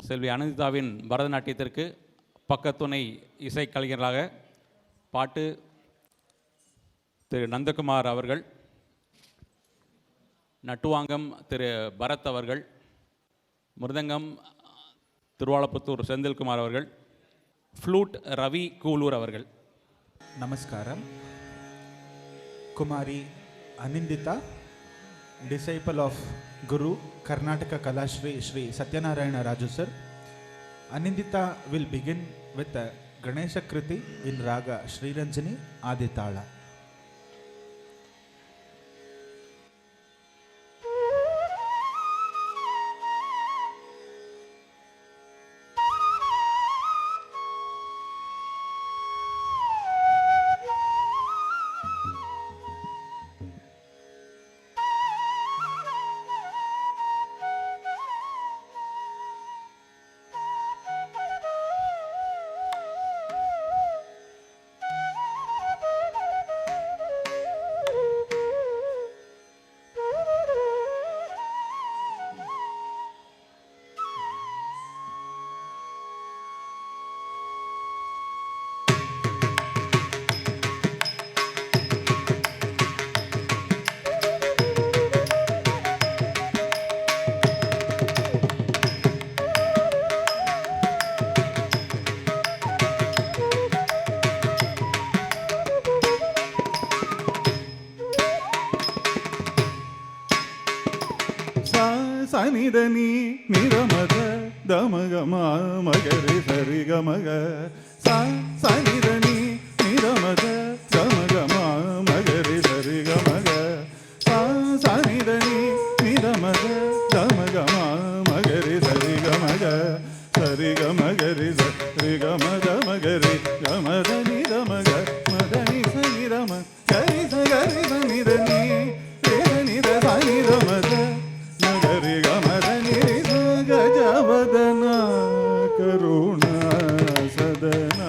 செல்வி அனிதாவின் பரதநாட்டியத்திற்கு பக்கத்துணை இசைக்கலைஞர்களாக பாட்டு திரு நந்தகுமார் அவர்கள், நட்டுவாங்கம் திரு பரத் அவர்கள், மிருதங்கம் திருவாலப்புத்தூர் செந்தில்குமார் அவர்கள், ஃப்ளூட் ரவி கூலூர் அவர்கள். நமஸ்காரம். Kumari Anindita, disciple of Guru Karnataka Kalashri Shri Satyanarayana Raju sir. Anindita will begin with a Ganesha Kriti in Raga Sri Ranjani Aditala. சனிதனி நிரமக தமகம மகரி சரிகமக சனிதனி நிரமக தமகம மகரி சரிகமக சனிதனி நிரமக தமகம மகரி சரிகமக சரிகமகரி சரிகமத மகரி கமத நிரமக மதனி சனிரம கரி சகரி சனிதனி நித சனிரமத ಗಜವದನ ಕರುಣ ಸದನ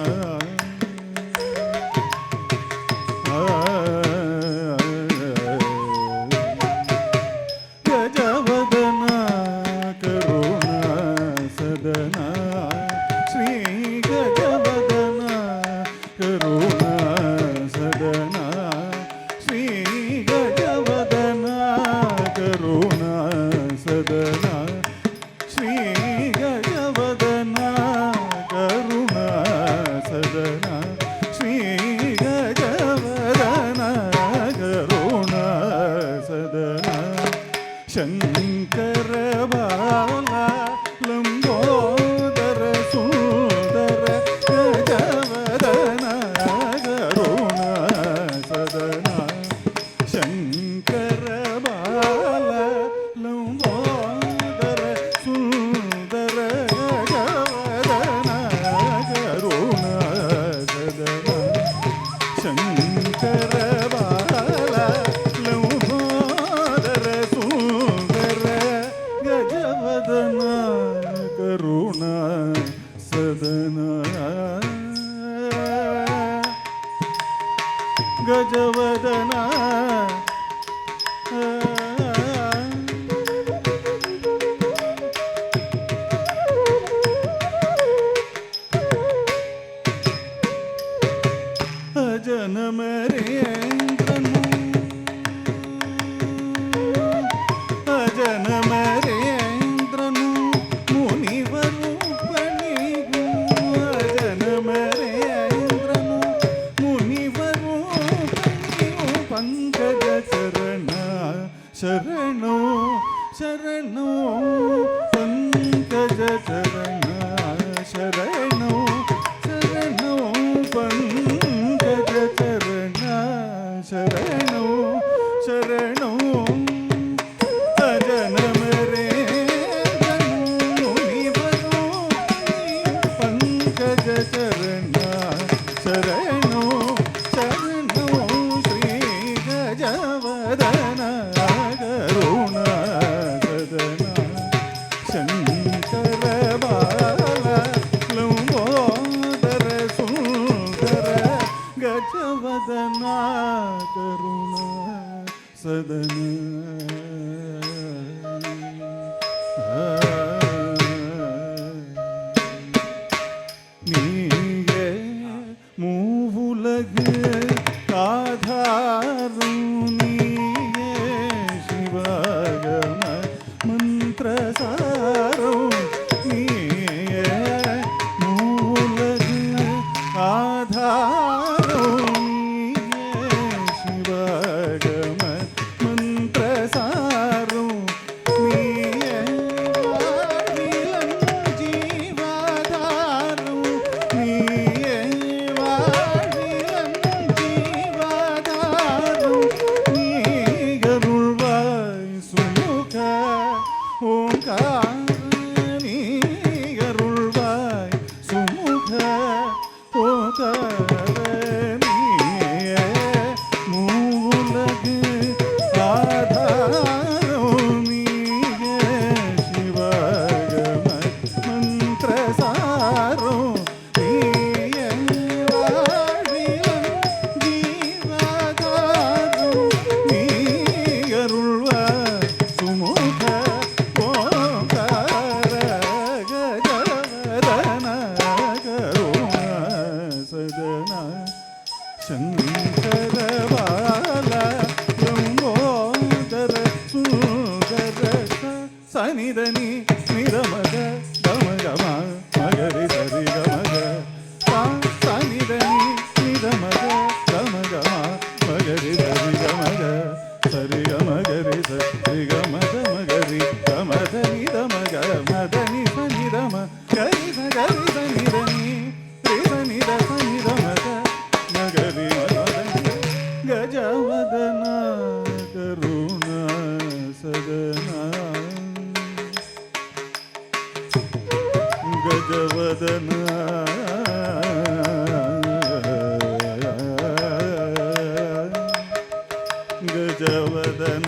ಗಜವದನ ಕರುಣ ಸದನ ಶ್ರೀ ಗಜವದನ ಕರುಣ ಸದನ ಶ್ರೀ ಗಜವದನ ಕರುಣ ಸದನ ಶ್ರೀ ಗಜವದನ ಕರುಣ ಸದನ ಶ್ರೀ ಗಜವದನ ಕರುಣ ಸದನ ಶಂಕರ ಬಾಲ ಲಂಬೋದರ ಸುಂದರ ಗಜವದನ ಕರುಣ ಸದನ ಶಂಕರ ಬಾಲ ಲಂಬೋದರ ಸುಂದರ ಗಜವದನ ಕರುಣ ಸದನ ಶಂಕರ ಬಾಲ ಲಂಬೋದರ ಸುಂದರ ಗಜವದನ ಕರುಣ ಸದನ ಗಜವದನ ಅಜನಮರೇಂದ್ರನು ಅಜನಮರೇಂದ್ರನು ಮುನಿವರು ಪಣಿಗೂ ಅಜನಮರೇಂದ್ರನು ಮುನಿವರು ಪಣಿಗೂ ಪಂಕಜ ಚರಣ ಶರಣೋ ಶರಣೋ ಪಂಕಜ ಚರಣ ಶರಣೋ ಶರಣೋ ಪಂಕಜ ಚರಣ ಶರಣೋ ಶರಣೋ ಅಜನಮರೇಂದ್ರನು ಮುನಿವರು ಪಂಕಜ ಚರಣ ಶರಣೋ ಶರಣೋ ಶ್ರೀ ಗಜವದನ ಕರುಣ ಸದನ ಶಂಕರ ಬಾಲ ಲಂಬೋ ಸನಿದನಿ ನಿರಮಗ ಗಮಗಮ ಮಗರಿ ಸರಿ ಗಮಗ ಸನಿದನಿ ನಿರಮಗ ಗಮಗಮ ಮಗರಿ ಸರಿ ಗಮಗ ಸರಿ ಗಮಗರಿ ಸರಿ ಗಮಗ ಮಗರಿ ಗಮದ ನಿರಮಗ ಮದನಿ ಸನಿರಮ ಗರಿ ಸಗರಿ ಸನಿದನಿ ರಿಸನಿದ ಸನಿರಮಗ ಮಗರಿ ಮದನಿ ಗಜವದನ ಕರುಣ ಸದನ ಗಜವದನ ಗಜವದನ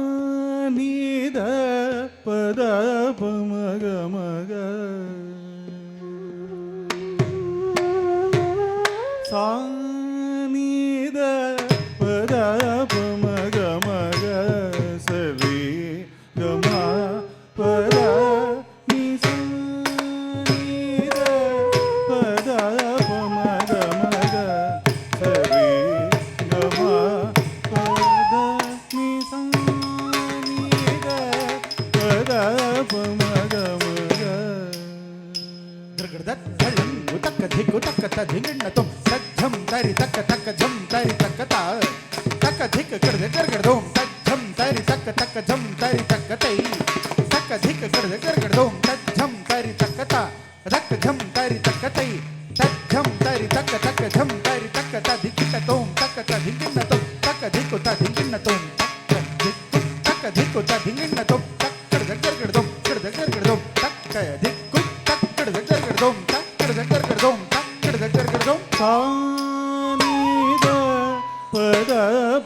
ಸಾನಿದ ಪದ ಪಮಗ ಮಗ ಸಾನಿದ ಪದ ಪಮಗ ಮಗ ಸರಿ ಗಮ ಪದ ನಿ ಸಾನಿದ ಪದ ಪಮಗ ಮಗ ಸರಿ ಗಮ ಪದ ನಿ ಸಾನಿದ ಪದ ಪಮಗ ಮಗ ತಕ್ಕ ಧಿಕ್ಕು ತಕ್ಕ ಧಿಂಗಿಣ್ಣ ತುಂ ತಜ್ಜಂ ತರಿ ತಕ್ಕ ತಕ್ಕ ಝಂ ತರಿ ತಕ್ಕ ತಕ್ಕ ಧಿಕ್ ಕಡ್ದೆ ಕರ್ಗಡ್ದೋಂ ತಜ್ಜಂ ತರಿ ತಕ್ಕ ತಕ್ಕ ಝಂ ತರಿ ತಕ್ಕ ತೈ ತಕ್ಕ ಧಿಕ್ ಕಡ್ದೆ ಕರ್ಗಡ್ದೋಂ ತಜ್ಜಂ ತರಿ ತಕ್ಕ ತಕ್ಕ ಝಂ ತರಿ ತಕ್ಕ ತೈ ತಜ್ಜಂ ತರಿ ತಕ್ಕ ತಕ್ಕ ಝಂ ತರಿ ತಕ್ಕ ಧಿಕ್ಕಿಟ್ಟ ತೋಂ ತಕ್ಕ ಧಿಂಗಿಣ್ಣ ತುಂ ತಕ್ಕ ಧಿಕ್ಕು ಧಿಂಗಿಣ್ಣ ತೋಂ ತಕ್ಕ ಧಿಕ್ಕು ಧಿಂಗಿಣ್ಣ ತೋಂ ತಕ್ಕ ಕರ್ಗಡ್ದೋಂ ಕರ್ಗಡ್ದೋಂ ತಕ್ಕ ಧಿಕ್ಕು ಕಡ್ದೆ ಕರ್ಗಡ್ದೋಂ ಸಾನಿದ ಪದ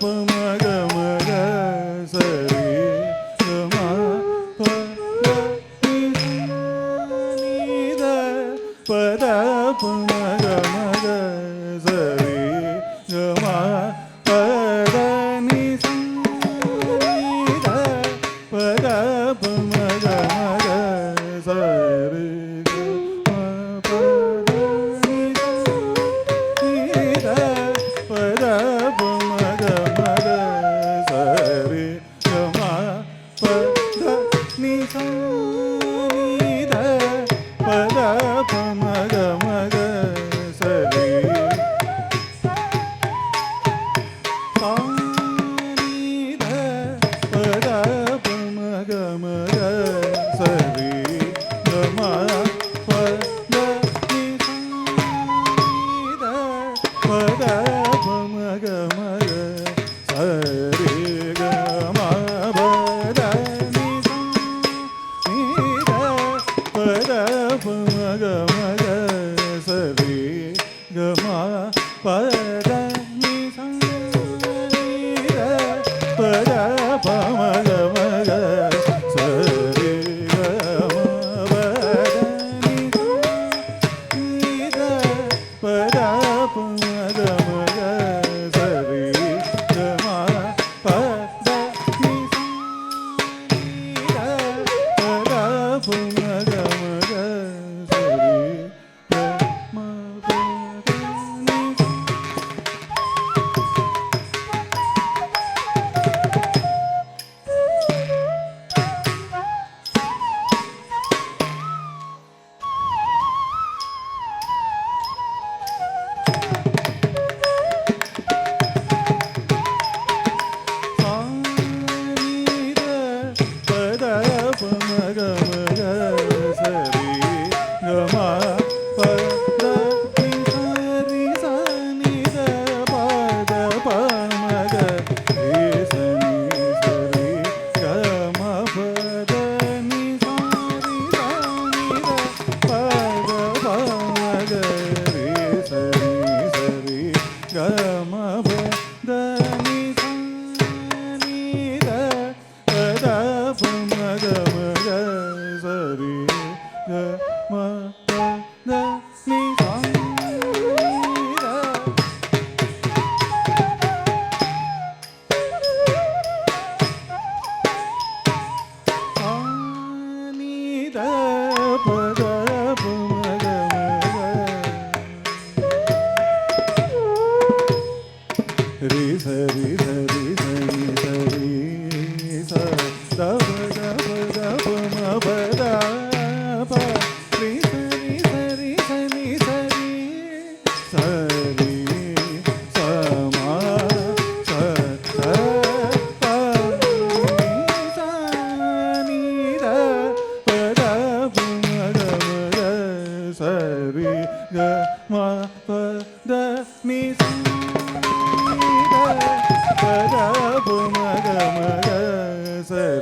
ಪಮಗ ಮಗ ಸರಿ ಗಮ ಪದ ನಿದ ಪದ ಪಮಗ ಮಗ ಸರಿ ಗಮ ಪದ ನಿ ನಿದ ಪದ ಪಮಗ ಮಗ ಸರಿ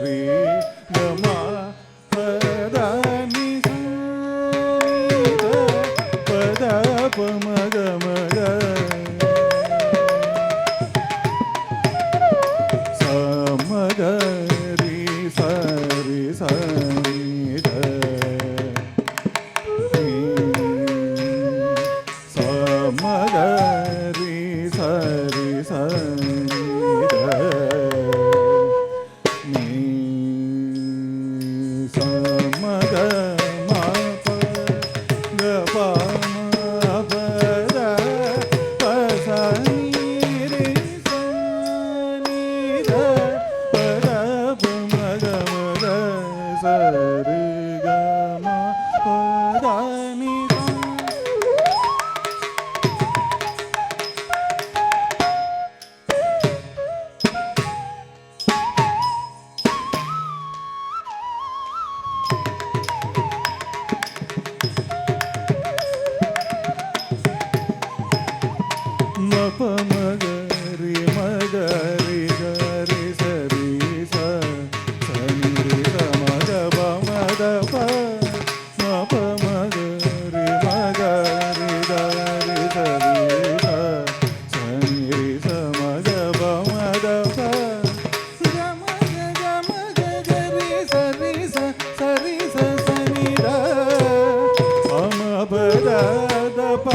சரி கமா பதானி பத பமக மக சமகரி சரி சனித சமகரி சரி சனித நீ சமக மாப கபமபத பசனிரி சனித பரபமகமக சரி கம பதானி மபமகரி மகரி கரி சரி சனிரி மக பமத ப மபமகரி மகரி கரி சரி சனிரி மக பமத ப கமக கமக கரி சரி சரி சனித பமபத ப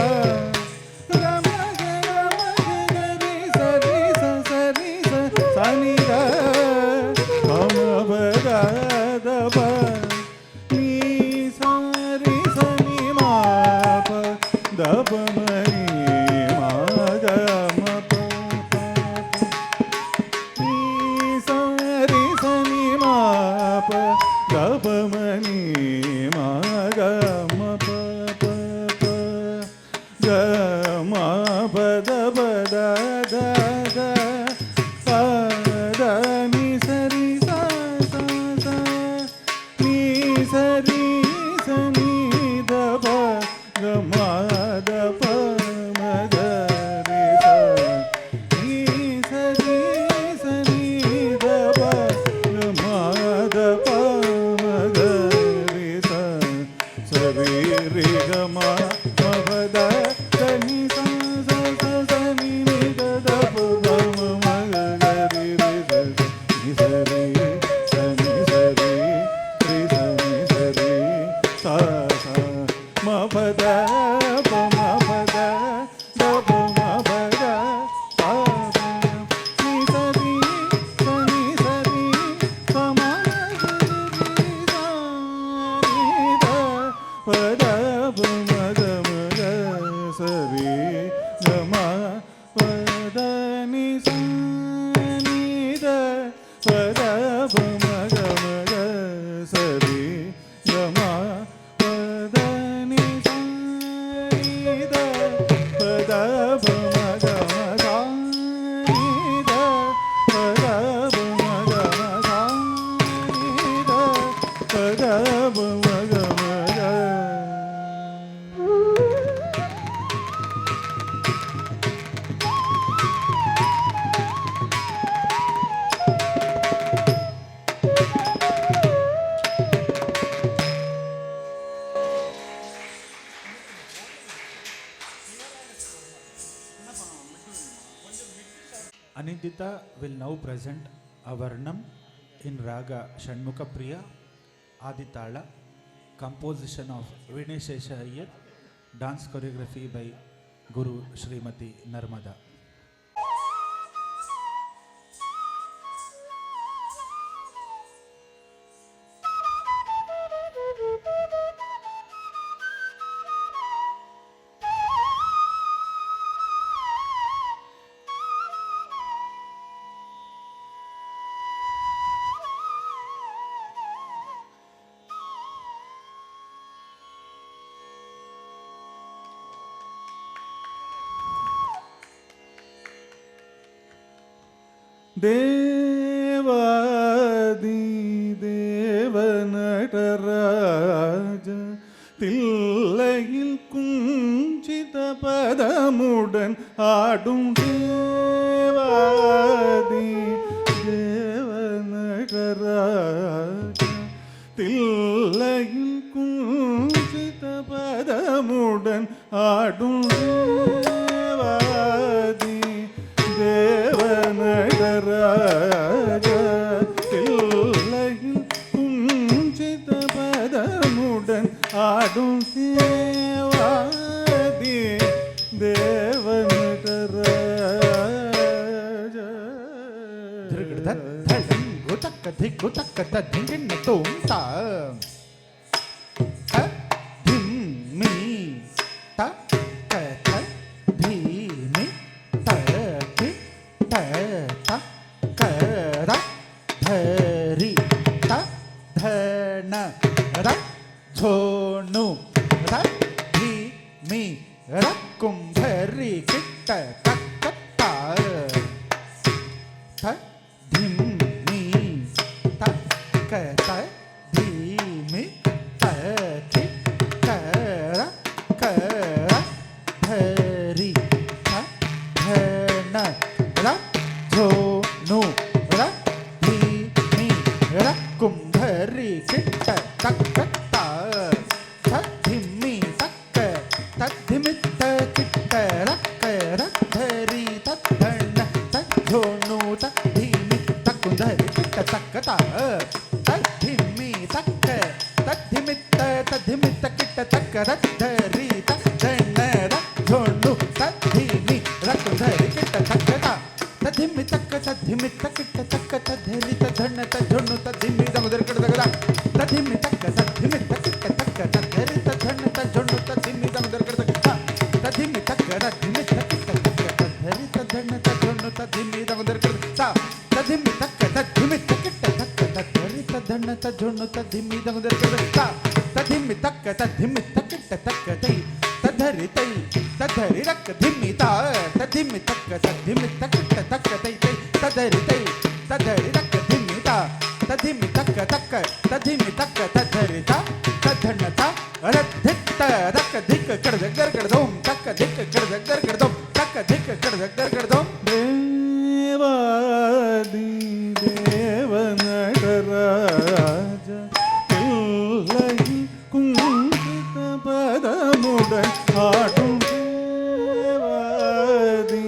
Anindita will now present a Varnam in Raga Shanmukha Priya Aditala, composition of Vineshesha Iyer, dance choreography by Guru Srimati Narmada. தேவாதி தேவநடராஜ தில்லையில் குஞ்சித பதமுடன் ஆடும் தேவாதி தேவநடராஜ தில்லையில் குஞ்சித பதமுடன் ஆடும் தேவாதி தேவநடராஜ தில்லையில் குஞ்சித பதமுடன் ஆடும் தேவாதி தேவநடராஜ ಗುತಕ್ಕ ಧಿಕ್ಕು ತಕ್ಕ ಧಿಂಗಿಣ್ಣ ತೋಂತ ಧಿಮ್ಮಿ ತ ಕ ತ ಧೀಮಿ ತ ಧಿ ತ ತ ಕ ರ ಧರಿ ತ ಧನ ರ ಝೋನು ರ ಧೀಮಿ ರ ಕುಂಭರಿ ಕಿಟ್ಟ ತಕ್ಕ ತ ತ ಧಿಮ್ಮಿ ತ ಕ ತ ಧೀಮಿ ತ ಕಿ ಕ ರ ಧರಿ ತ ಧನ ರ ಝೋನು ರ ಧೀಮಿ ರ ಕುಂಭರಿ ಕಿಟ್ಟ ತಕ್ಕ ತ ತ ಧಿಮ್ಮಿ ತಕ್ಕ ತ ಧಿಮಿ ತ ಕಿಟ್ಟ ರ ಕ ರ ಧರಿ ತ ಧನ ತ ಝೋನು ತ ಧೀಮಿ ತಕ್ಕುಂಧರಿ ಕಿಟ್ಟ ತಕ್ಕ ತ ಧಿಮ್ಮಿ ತಕ್ಕ ಧಿಮಿತ್ತ ಧಿಮಿತ್ತ ಕಿಟ್ಟ ತಕ್ಕ ರ ಧರಿ ತ ಧನ ರ ಝೋನು ತ ಧೀಮಿ ರಕ್ಕುಂಧರಿ ಕಿಟ್ಟ ತಕ್ಕ ತ ಧಿಮ್ಮಿ ತಕ್ಕ ಧಿಮಿತ್ತ ಕಿಟ್ಟ ತಕ್ಕ ತ ಧರಿ ತ ಧನ ತ ಝೋನು ತ ಧಿಮ್ಮಿ ದಮದರ ಕಡದಗದ ತ ಧಿಮ್ಮಿ ತಕ್ಕ ಧಿಮಿತ್ತ ಕಿಟ್ಟ ತಕ್ಕ ತ ಧರಿ ತ ಧನ ತ ಝೋನು ತ ಧಿಮ್ಮಿ ದಮದರ ಕಡದಗದ ತ ಧಿಮ್ಮಿ ತಕ್ಕ ಧಿಮಿತ್ತ ಕಿಟ್ಟ ತಕ್ಕ ತ ಧರಿ ತ ಧನ ತ ಝೋನು ತ ಧಿಮ್ಮಿ ದಮದರ ಕಡದಗದ ತ ಧಿಮ್ಮಿ ತಕ್ಕ ಧಿಮಿತ್ತ ಕಿಟ್ಟ ತಕ್ಕ ತ ಧರಿ ತ ಧನ ತ ಝೋನು ತ ಧಿಮ್ಮಿ ದಮದರ ಕಡದಗದ ತ ಧಿಮ್ಮಿ ತಕ್ಕ ಧಿಮಿತ್ತ ಕಿಟ್ಟ ತಕ್ಕ ತೈ ತ ಧರಿ ತೈ ತ ಧರಿ ರಕ್ಕ ಧಿಮ್ಮಿ ತ ಧಿಮ್ಮಿ ತಕ್ಕ ಧಿಮಿತ್ತ ಕಿಟ್ಟ ತಕ್ಕ ತೈ ತೈ ತ ಧರಿ ತೈ ತ ಧರಿ ರಕ್ಕ ಧಿಮ್ಮಿ ತ ಧಿಮ್ಮಿ ತಕ್ಕ ತಕ್ಕ ತ ಧಿಮ್ಮಿ ತಕ್ಕ ತ ಧರಿ ತ ಧನ ತ ರ ಧಿತ್ತ ರಕ್ಕ ಧಿಕ್ಕ ಕಡದ ಗರ್ಗಡದೋಂ ತಕ್ಕ ಧಿಕ್ಕ ಕಡದ ಗರ್ಗಡದೋಂ ತಕ್ಕ ಧಿಕ್ಕ ಕಡದ ಗರ್ಗಡದೋಂ ದೇವಾದಿ ದೇವನಟರಾಜ தில்லையில் குஞ்சித பதமுடன் ஆடும் தேவாதி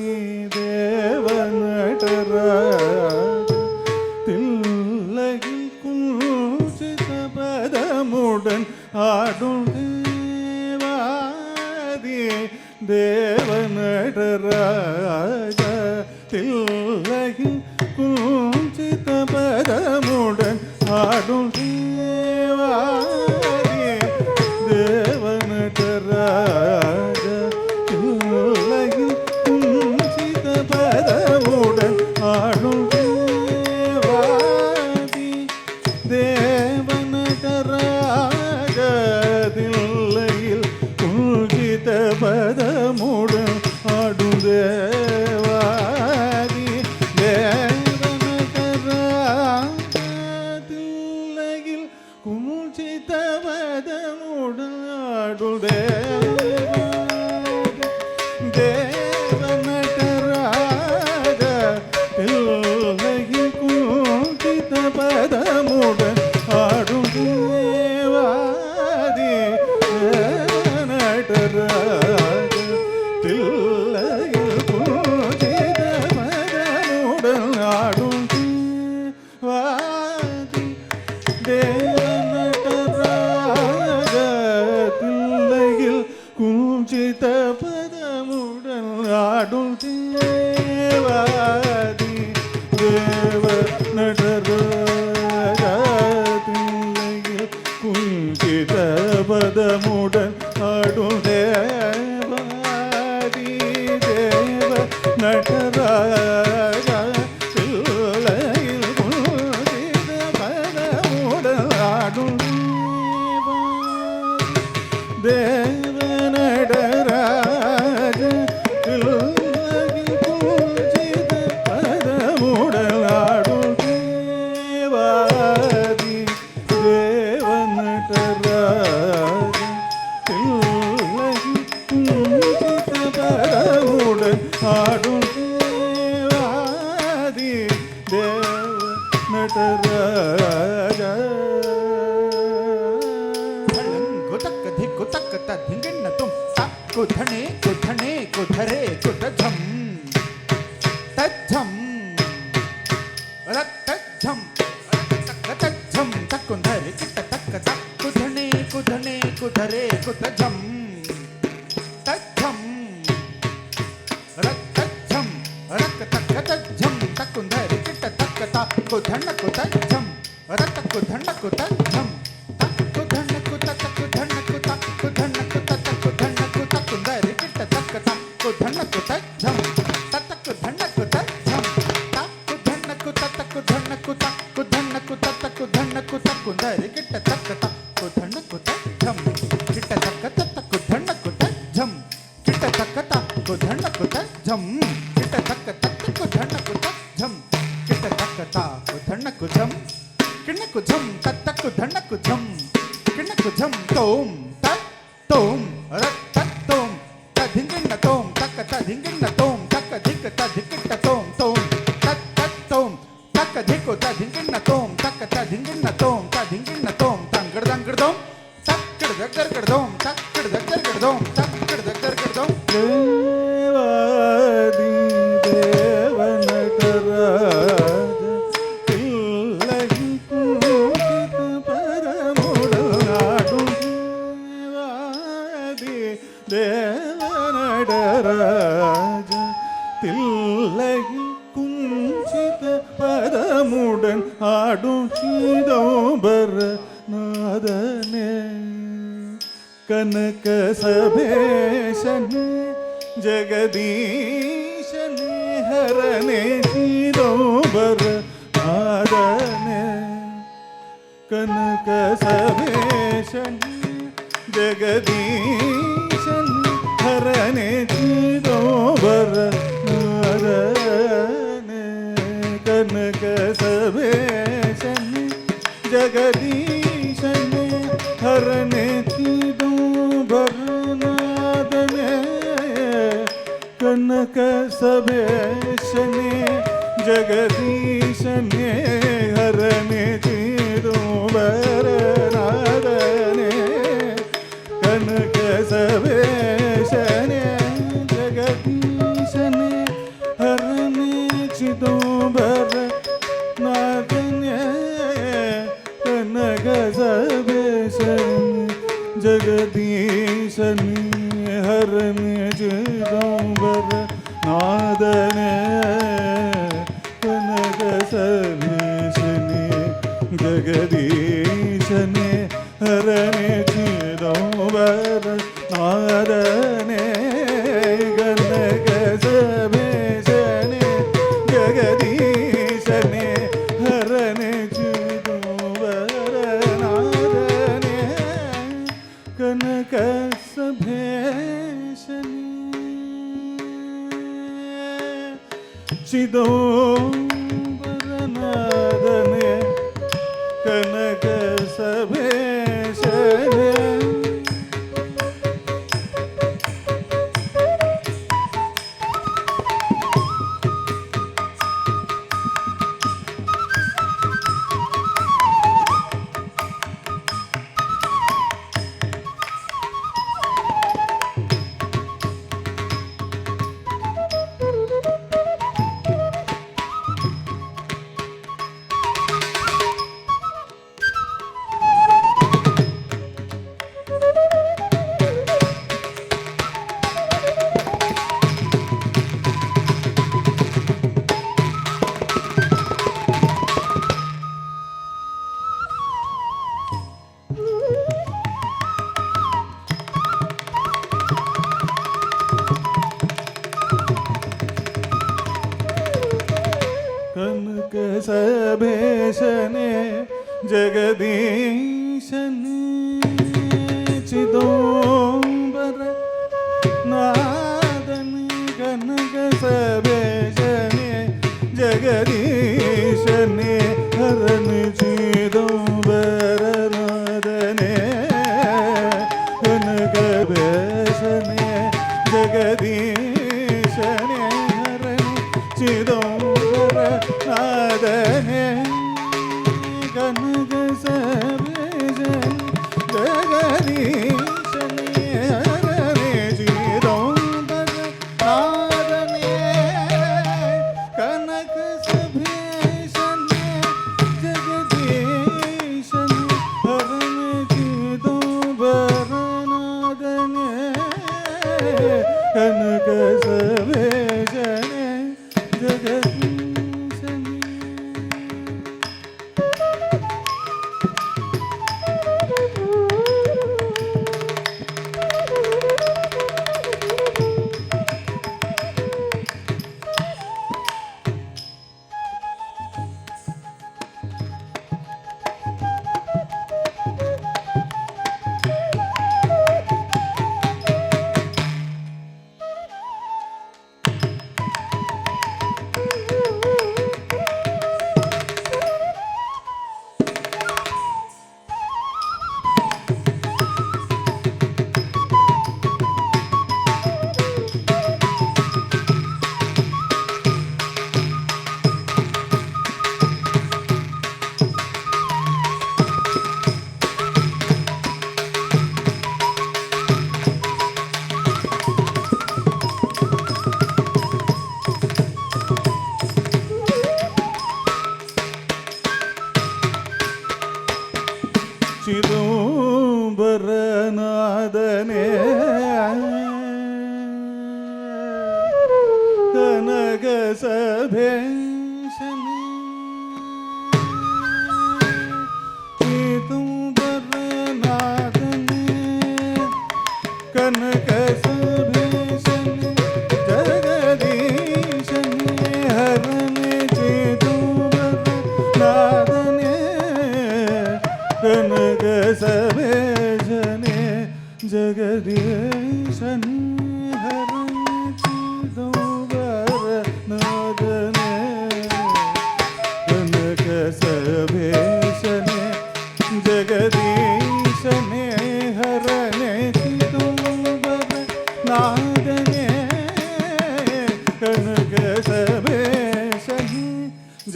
தேவநடராஜ தில்லையில் குஞ்சித பதமுடன் ஆடும் தேவாதி தேவநடராஜ தில்லையில் குஞ்சித பதமுடன் ஆடும் தேவாதி தேவநடராஜ தில்லையில் குஞ்சித பதமுடன் ஆடும் தேவாதி தேவநடராஜ தில்லையில் குஞ்சித பதமுடன் ஆடும் தேவாதி தேவநடராஜ தில்லையில் குஞ்சித பதமுடன் ஆடும் தேவநடராஜ தில்லையில் குஞ்சித பதமுடன் ஆடும் தேவாதி தேவநடராஜ தில்லையில் குஞ்சித பதமுடன் ஆடும் தேவாதி தேவநடராஜ தில்லையில் குஞ்சித பதமுடன் ஆடும் தேவாதி தேவநடராஜ தில்லையில் குஞ்சித பதமுடன் ஆடும் தேவாதி தேவநடராஜ தில்லையில் குஞ்சித பதமுடன் ஆடும் தேவநடராஜ தில்லையில் குஞ்சித பதமுடன் ஆடும் தேவாதி தேவநடராஜ कुधणे कुधणे कुधरे कुतझम तज्झम रक्तझम तज्झम तकुंधरे किट तक तक कुधणे कुधणे कुधरे कुतझम तज्झम रक्तझम रक तक तज्झम तकुंधरे किट तक तक कुधण कुतझम रक कुधण कुतझम तक कुधण कुत तक कुधण कुत कुधण कुत तक कुधण कुत कुंधरे किट तक तक कुधण कुतझम तक कुधण कुतझम तक कुधण कुत तक कुधण कुत कुधण कुत तक कुधण कुत कुंधरे किट तक तक कुधण कुतझम किट तक तक कुधण कुतझम किट तक तक कुधण कुतझम किट तक तक कुधण कुतझम किट तक तक कुधण कुझम किण कुझम तत कुधण कुझम किण कुझम तोम तत तोम रत तत तोम तधिंगिण तोम तक तधिंगिण तोम तक धिक तधिकिट तोम तोम तत तत तोम तक धिको तधिंगिण तोम तक तधिंगिण तोम तधिंगिण तोम तंगड़ तंगड़ तोम तक किड़ दगर किड़ तोम तक किड़ दगर किड़ तोम तक किड़ दगर किड़ तोम ದೇವಾದಿ ದೇವನಟರಾಜ ತಿಲ್ಲಗಿ ಪೂಜಿತ ಪರಮುಡನಾಡು ದೇವಾದಿ ದೇವನಟರಾಜ ತಿಲ್ಲಗಿ ಕುಂಚಿತ ಪರಮುಡನ್ ಆಡು ಚಿದಂಬರ ನಾದನೆ ಕನಕ ಸಭೇಶನೆ ಜಗದೀಶನೆ ಹರನೆ ಚಿದಂಬರ ನಾದನೆ ಕನಕ ಸಭೇಶನೆ ಜಗದೀಶನೆ ಹರನೆ ಚಿದಂಬರ ನಾದನೆ ಕನಕ ಸಭೇಶನೆ ಜಗದೀಶನೆ ಹರನೆ ಚಿದಂಬರನಾದನೆ ಕನಕ ಸಭೇಶನೆ ಜಗದೀಶನೆ ಹರನೆ ಚಿದಂಬರನಾದನೆ ಕನಕ ಸಭೇಶನೆ ಜಗದೀಶನೆ ಹರನೆ ಚಿದಂಬರ ನಾದನೆ ಕನಕ ಸಭೇಶನೆ ಜಗದೀಶನೆ ಹರನೆ ಚಿದಂಬರ ನಾದನೆ ಕನಕ ಸಭೇಶನೆ ಜಗದೀಶನೆ ಹರನೆ ಚಿದಂಬರ ನಾದನೆ ಕನಕ ಸಭೇಶನೆ ಜಗದೀಶನೆ ಹರನೆ ಚಿದಂಬರ ನಾದನೆ ಕನಕ ಸಭೇಶನೆ ಚಿದಂಬರನಾದನೆ ಕನಕ ಸಭೇಶನೆ ಕನಕ ಸಭೇಶನೆ ಜಗದೀಶನೆ ಚಿದಂಬರ ನಾದನೆ ಕನಕ ಸಭೇಶನೆ ಜಗದೀಶನೆ ಹರನೆ ಚಿದಂಬರ ನಾದನೆ ಕನಕ ಬೇಶನೆ ಜಗದೀಶನೆ ಹರನೆ ಚಿದಂಬರ ನಾದನೆ ಕನಕ ಸಭೇಶನೆ ಜಗದೀಶನೆ ಹರನೆ ಚಿದಂಬರ ಚಿದಂಬರನಾದನೆ ಕನಕ ಸಭೇಶನೆ ಚಿದಂಬರನಾದನೆ ಕನಕ ಸಭೇಶನೆ ಜಗದೀಶನೆ ಹರನೆ ಚಿದಂಬರನಾದನೆ ಕನಕ ಸಭೇಶನೆ ಜಗದೀಶನೆ ಹರನೆ ಚಿದಂಬರನಾದನೆ ಕನಕ ಸಭೇಶನೆ ಜಗದೀಶನೆ ಹರನೆ ಚಿದಂಬರನಾದನೆ ಕನಕ ಸಭೇಶನೆ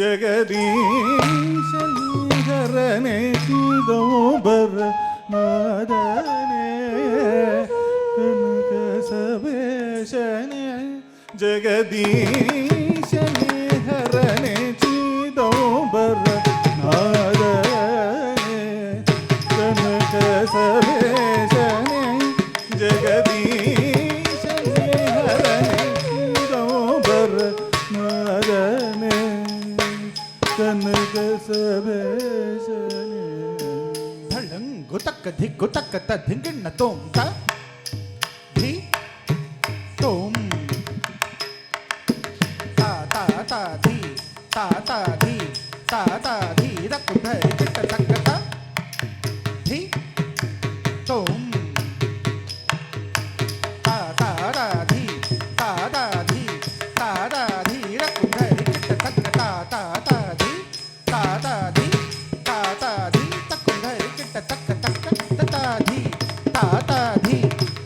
ಜಗದೀಶನೆ ಹರನೆ ಚಿದಂಬರನಾದನೆ ಕನಕ ಸಭೇಶನೆ ಜಗದೀಶನೆ ಹರನೆ ಚಿದಂಬರನಾದನೆ ಕನಕ ಸಭೇಶನೆ ಜಗದೀಶನೆ ಹರನೆ ಚಿದಂಬರನಾದನೆ ಕನಕ ಸಭೇಶನೆ ಧಳಂಗು ತಕ್ಕ ಧಿಕ್ಕು ತಕ್ಕ ತ ಧಿಂಗಿಣ್ಣ ತೋಂ ತ ಧಿ ತೋಂ ತಾ ತಾ ತಾ ಧಿ ತಾ ತಾ ಧಿ ತಾ ತಾ ಧಿ ದಕ್ಕು ಧರಿ ಕಿಟ್ಟ ತಕ್ಕ ತ ಧಿ ತೋಂ ತಾ ತಾ ರಾ ಧಿ ತಾ ತಾ ಧಿ ತಾ ತಾ ಧಿ ದಕ್ಕು ಧರಿ ಕಿಟ್ಟ ತಕ್ಕ ತಾ ತಾ ತಾ ಧಿ ತಾ ತಾ ಧಿ ತಾ ತಾ ಧಿ ತಕ್ಕು ಧರಿ ಕಿಟ್ಟ ತಕ್ಕ ತಕ್ಕ ತಾ ಧಿ ತಾ ತಾ ಧಿ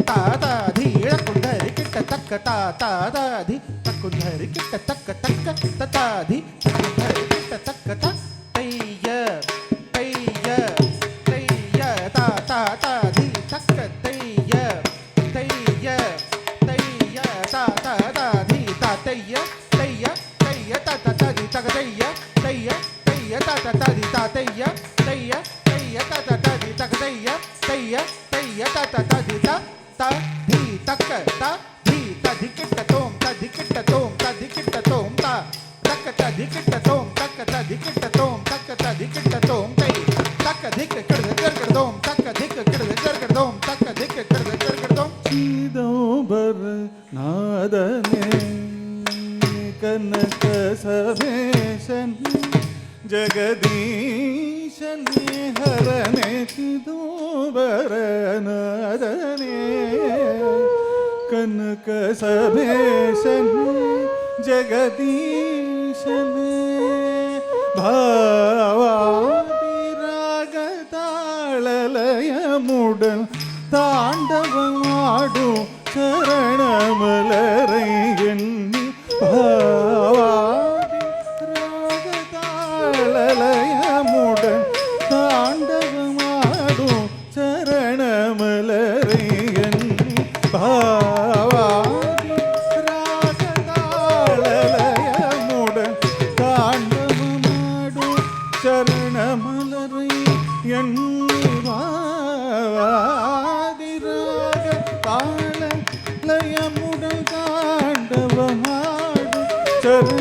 ತಾ ತಾ ಧಿ ದಕ್ಕು ಧರಿ ಕಿಟ್ಟ ತಕ್ಕ ತಾ ತಾ ತಾ ಧಿ ತಕ್ಕು ಧರಿ ಕಿಟ್ಟ ತಕ್ಕ ತಕ್ಕ ತಾ ಧಿ ತಕ್ಕು ಧರಿ ಕಿಟ್ಟ ತಕ್ಕ ತ ತಯ್ಯ ತಯ್ಯ ತಯ್ಯ ತಾ ತಾ ತಾ ಧಿ ತಕ್ಕ ತಯ್ಯ ತಯ್ಯ ತಯ್ಯ ತಾ ತಾ ತಾ ಧಿ ತಾ ತಯ್ಯ ತಯ್ಯ ತಯ್ಯ ತಾ ತಾ ತಾ ಧಿ ತಕ ತಯ್ಯ ತಯ್ಯ ತಯ್ಯ ತಾ ತಾ ತಾ ಧಿ ತಾ ತಯ್ಯ ತಯ್ಯ ತಯ್ಯ ತಾ ತಾ ತಾ ಧಿ ತಕ ತಯ್ಯ ತಯ್ಯ ತಯ್ಯ ತಾ ತಾ ತಾ ಧಿ ತಾ ತಾ ಧಿ ತಕ್ಕ ತಾ ಧಿ ತಾ ಧಿ ಕಿಟ್ಟ ತೋಂ ತಾ ಧಿ ಕಿಟ್ಟ ತೋಂ ತಾ ಧಿ ಕಿಟ್ಟ ತೋಂ ತಾ ತಕ್ಕ ತಾ ಧಿ ಕಿಟ್ಟ ತೋಂ ತಕ್ಕ ತಾ ಧಿ ಕಿಟ್ಟ ತೋಂ ತಕ್ಕ ತಾ ಧಿ ಕಿಟ್ಟ ತೋಂ ತೈ ತಕ್ಕ ಧಿಕ್ಕ ಕಡದ ಕರ್ಕಡ ತೋಂ ತಕ್ಕ ಧಿಕ್ಕ ಕಡದ ಕರ್ಕಡ ತೋಂ ತಕ್ಕ ಧಿಕ್ಕ ಕಡದ ಕರ್ಕಡ ತೋಂ ಚಿದಂಬರನಾದನೆ ಕನಕ ಸಭೇಶನೆ ಜಗದೀಶನೆ ಹರನೆ ಚಿದಂಬರನಾದನೆ ಕನಕ ಸಭೇಶನೆ ಜಗದೀಶನೆ ಭಾವಾದಿರಾಗ ತಾಳಲಯ ಮುಡಲ್ ತಾಂಡವ ಮಾಡು ಚರಣ ಮಲರೈ ಎಣ್ಣಿ ಭಾವಾದಿರಾಗ ತಾಳಲಯ ಮುಡಲ್ ತಾಂಡವ ಮಾಡು ಚರಣ ಮಲರೈ ಎಣ್ಣಿ ಭಾವಾದಿರಾಗ ತಾಳಲಯ ಮುಡಲ್ ತಾಂಡವ ಮಾಡು ಚರಣ ಮಲರೈ ಎಣ್ಣಿ ಭಾವಾದಿರಾಗ ತಾಳ ಲಯ ಮುಡಲ್ ತಾಂಡವ ಮಾಡು ಚರಣ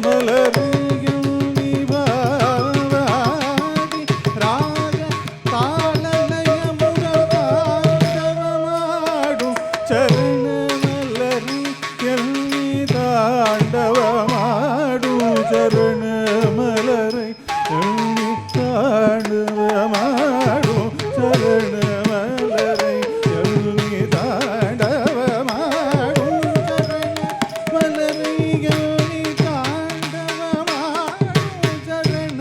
ಮಲರಿಯಲ್ಲಿ ಭಾವಾದಿ ರಾಗ ತಾಳ ಲಯ ಮುಡಲ್ ತಾಂಡವ ಮಾಡು ಚರಣ ಮಲರಿಯಲ್ಲಿ ತಾಂಡವ ಮಾಡು ಚರಣ ಮಲರೈ ಎಣ್ಣಿ ತಾಂಡವ ಮಾಡು ಚರಣ ಮಲರೈ ಎಲ್ಲಿ ತಾಂಡವ ಮಾಡು ಚರಣ ಮಲರೈ ಎಲ್ಲಿ ತಾಂಡವ ಮಾಡು ಚರಣ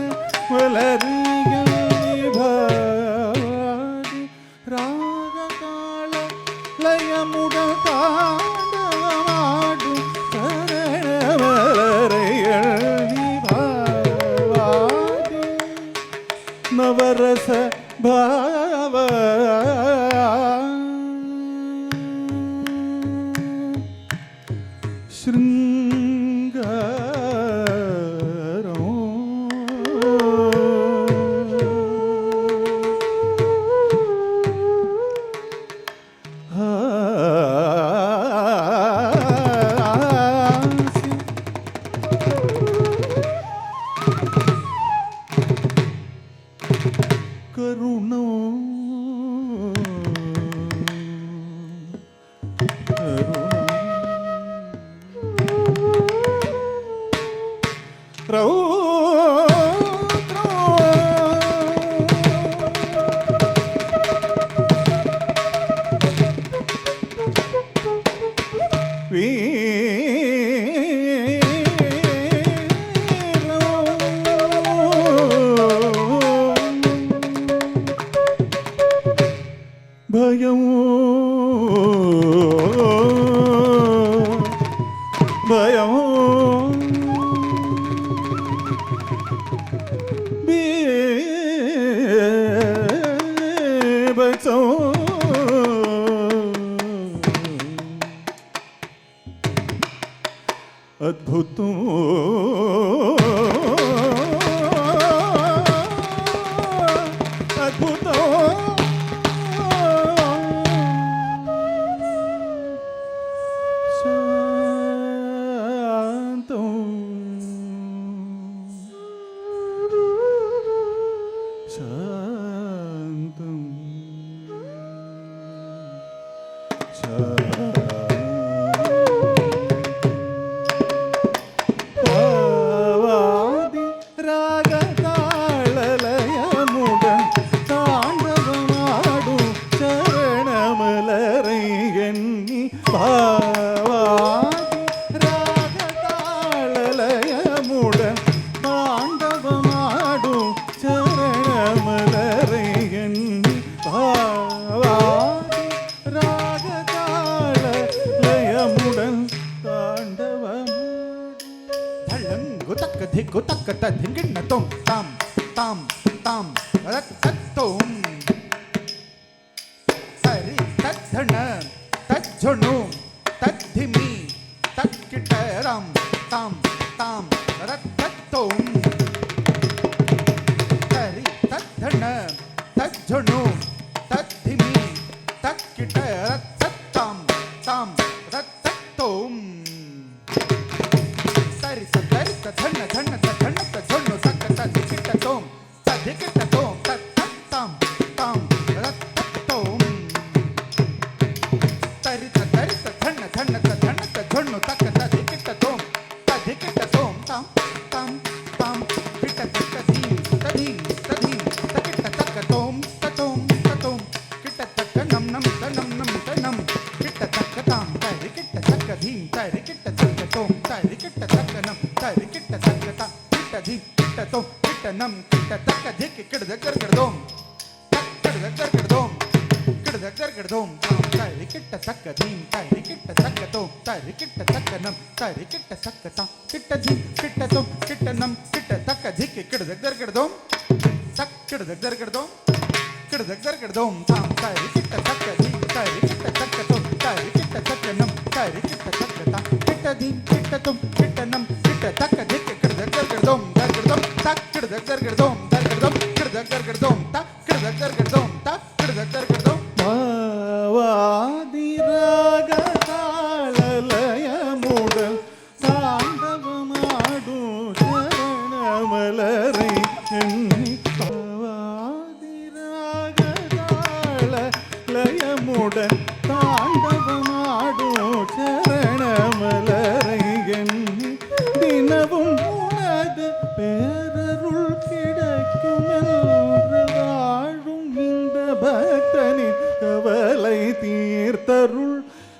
ಮಲರೈ ಎಲ್ಲಿ ಭಾವಾದಿ ರಾಗ ತಾಳ ಲಯ ಮುಡ ತಾಂಡವ ಮಾಡು ಚರಣ ಮಲರೈ ಎಲ್ಲಿ ಭಾವಾದಿ ನವರಸ ಭಾವ ಶೃಂಗಾರ கருணோ பயம் பயம் பீபத்சம் அத்புதம் அத்புதம் శాంతం பாவாதி ராகதாளலயமுடன் தாண்டவமாடும் சரணமலரை எண்ணி பாவாதி ராகதாளலயமுடன் தாண்டவமாடும் சரணமலரை எண்ணி பாவாதி ராகதாளலயமுடன் தாண்டவமாடும் ಧಳ್ಳಂಗು ತಕ್ಕ ಧಿಕ್ಕು ತಕ್ಕ ಧಿಂಗಿಣ್ಣ ತೊಂ ತಾಂ ತಾಂ ತಾಂ ತತ್ತೋಂ ಸರಿ ತದ್ಧಣ ತಜ್ಜುಣು ತದ್ಧಿಮಿ ತಕ್ಕಿಟ ರಾಂ ತಾಂ ತಾಂ ತತ್ತೋಂ ಸರಿ ತದ್ಧಣ ತಜ್ಜುಣು ತದ್ಧಿಮಿ ತಕ್ಕಿಟ ತತ್ತಾಂ ತಾಂ ತತ್ತೋಂ ಸರಿ ಸರಿ ಧಣ್ಣ ಧಣ್ಣ ಧಣ್ಣ ಧಣ್ಣು ಸಕ್ಕ ತದಿಕಿಟ್ಟ ತೋಂ ತದಿಕಿಟ್ಟ ತೋಂ ತತ್ತಾಂ ತಾಂ ತತ್ತೋಂ ಸರಿ ಸರಿ ಧಣ್ಣ ಧಣ್ಣ ಧಣ್ಣ ಧಣ್ಣು ತಕ್ಕ ತದಿಕಿಟ್ಟ ತೋಂ ತಾಂ ತಾಂ ತಾಂ ಕಿಟ್ಟ ತಕ್ಕ ಧೀಂ ತಧೀಂ ತಧೀಂ ತಕಿಟ್ಟ ತಕ್ಕ ತೋಂ ತತೋಂ ತತೋಂ ಕಿಟ್ಟ ತಕ್ಕ ನಂ ನಂ ತನಂ ನಂ ತನಂ ಕಿಟ್ಟ ತಕ್ಕ ತಾಂ ತರಿಕಿಟ್ಟ ತಕ್ಕ ಧೀಂ ತರಿಕಿಟ್ಟ ತಕ್ಕ ತೋಂ ತರಿಕಿಟ್ಟ ತಕ್ಕ ನಂ ತರಿಕಿಟ್ಟ ತಕ್ಕ ತಾ ಕಿಟ್ಟ ಧೀಂ ಕಿಟ್ಟ ತೋಂ ಕಿಟ್ಟ ನಂ ಕಿಟ್ಟ ತಕ್ಕ ಧಿಕ್ಕಿ ಕಿಡದ ಗರ್ಗಡದೋಂ ತಕ್ಕ ಕಿಡದ ಗರ್ಗಡದೋಂ ಕಿಡದ ಗರ್ಗಡದೋಂ ತಾಂ ತರಿಕಿಟ್ಟ ತಕ್ಕ ಧೀಂ ತರಿಕಿಟ್ಟ ತಕ್ಕ ತೋಂ ತರಿಕಿಟ್ಟ ತಕ್ಕ ನಂ ತರಿಕಿಟ್ಟ ತಕ್ಕ ತಾ ಕಿಟ್ಟ ಧೀಂ ಕಿಟ್ಟ ತೋಂ ಕಿಟ್ಟ ನಂ ಕಿಟ್ಟ ತಕ್ಕ ಧಿಕ್ಕಿ ಕಿಡದ ಗರ್ಗಡದೋಂ ತಕ್ಕ ಕಿಡದ ಗರ್ಗಡದೋಂ ಕಿಡದ ಗರ್ಗಡದೋಂ ತಾಂ ತರಿಕಿಟ್ಟ ತಕ್ಕ ಧೀಂ ತರಿಕಿಟ್ಟ ತಕ್ಕ ತೋಂ ತರಿಕಿಟ್ಟ ತಕ್ಕ ನಂ ತರಿಕಿಟ್ಟ ತಕ್ಕ ತಾ ಕಿಟ್ಟ ಧೀಂ ಕಿಟ್ಟ ತೋಂ ಕಿಟ್ಟ ನಂ ಕಿಟ್ಟ ತಕ್ಕ ಧಿಕ್ಕಿ ಕಿಡದ ಗರ್ಗಡದೋಂ ತಕ್ಕ ಕಿಡದ ಗರ್ಗಡದೋಂ ಕಿಡದ ಗರ್ಗಡದೋಂ ತಾ ಕಿಡದ ಗರ್ಗಡದೋಂ ತಾ ಕಿಡದ ಗರ್ಗಡದೋಂ பாவாதி ராகதாளலயமுடன் தாண்டவமாடும் சரணமலரை எண்ணி பாவாதி ராகதாளலயமுடன் தாண்டவமாடும் சரணமலரை எண்ணி தினவும் உனது பேரருள் கிடைக்குமென்று வாழும் இந்த பக்தனின் கவலை தீர்த்தருள்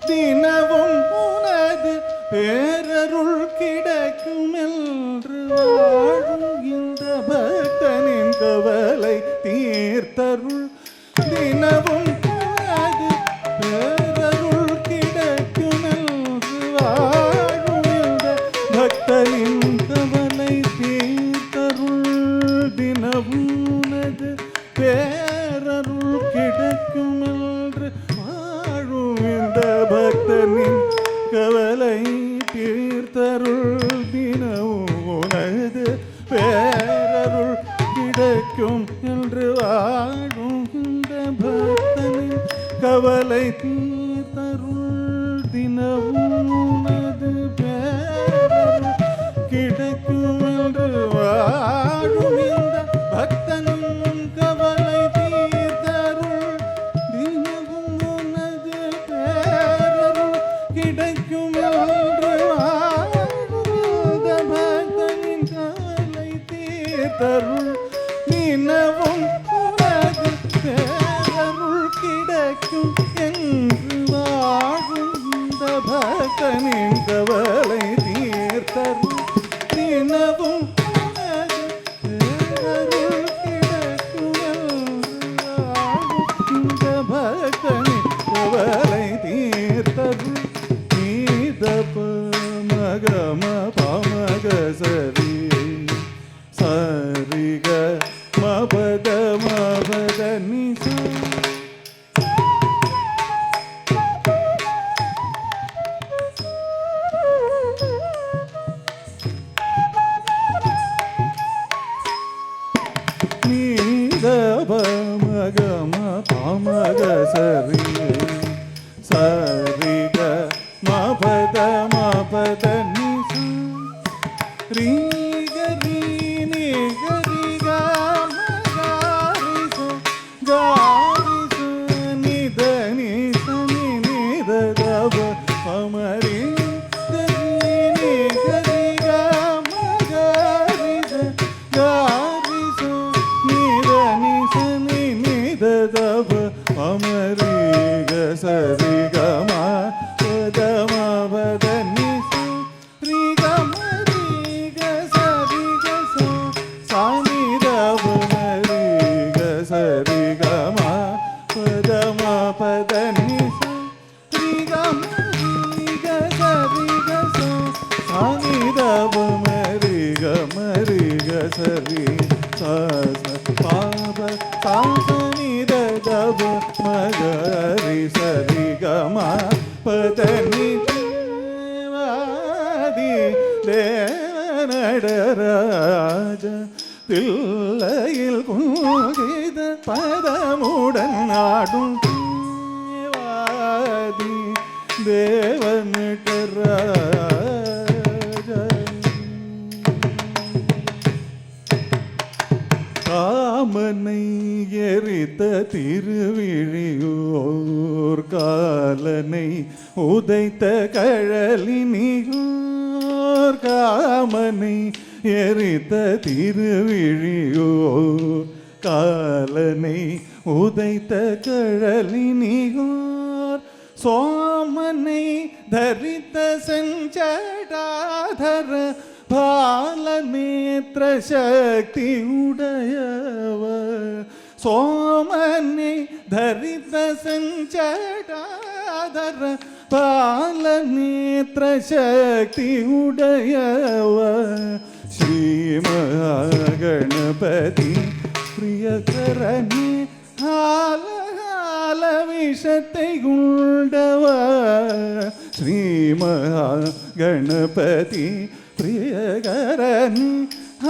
தினவும் உனது பேரருள் கிடைக்குமென்று வாழும் இந்த பக்தனின் கவலை தீர்த்தருள் தினவும் உனது பேரருள் கிடைக்குமென்று வாழும் இந்த பக்தனின் கவலை தீர்த்தருள் தினவும் உனது பேரருள் கிடைக்குமென்று வாழும் இந்த பக்தனின் கவலை தீர்த்தருள் தினவும் உனது பேரருள் கிடைக்கும் என்று வாழும் இந்த பக்தனின் கவலை தீர்த்தருள் தினவும் உனது பேரருள் கிடைக்கும் என்று வாழும் இந்த பக்தனின் கவலை மகம பாமக சரி சரிக மபத மபத நிச ரீகரி நிகரிக மகாரிச காரிச நித நிச நித தப அமரி அமரிக சரி கம பத மபத நிச ரிகமரிக சரி கச சானித அமரிக சரி கம பத மபத நிச ரிகமரிக சரி கச சானித அமரிக மரிக சரி சாச பாப சாசனித தப மகரி சரி கம பதனி தேவாதி தேவநடராஜ தில்லையில் குங்கித பதமுடன் நாடும் தேவாதி தேவநடராஜ காமனை எரித்த திருவிழியோர் காலனை உதைத்த கழலினியோர் காமனை எரித்த திருவிழியோர் காலனை உதைத்த கழலினியோர் சோமனை தரித்த செஞ்சடாதர பாலநேத்திர சக்தி உடையவ சோமனை தரித்த செஞ்சடாதர பாலநேத்திர சக்தி உடையவ ஸ்ரீ மகாகணபதி பிரியகரணி ஆல விஷத்தை உண்டவ ஸ்ரீ மகாகணபதி பிரியகரணி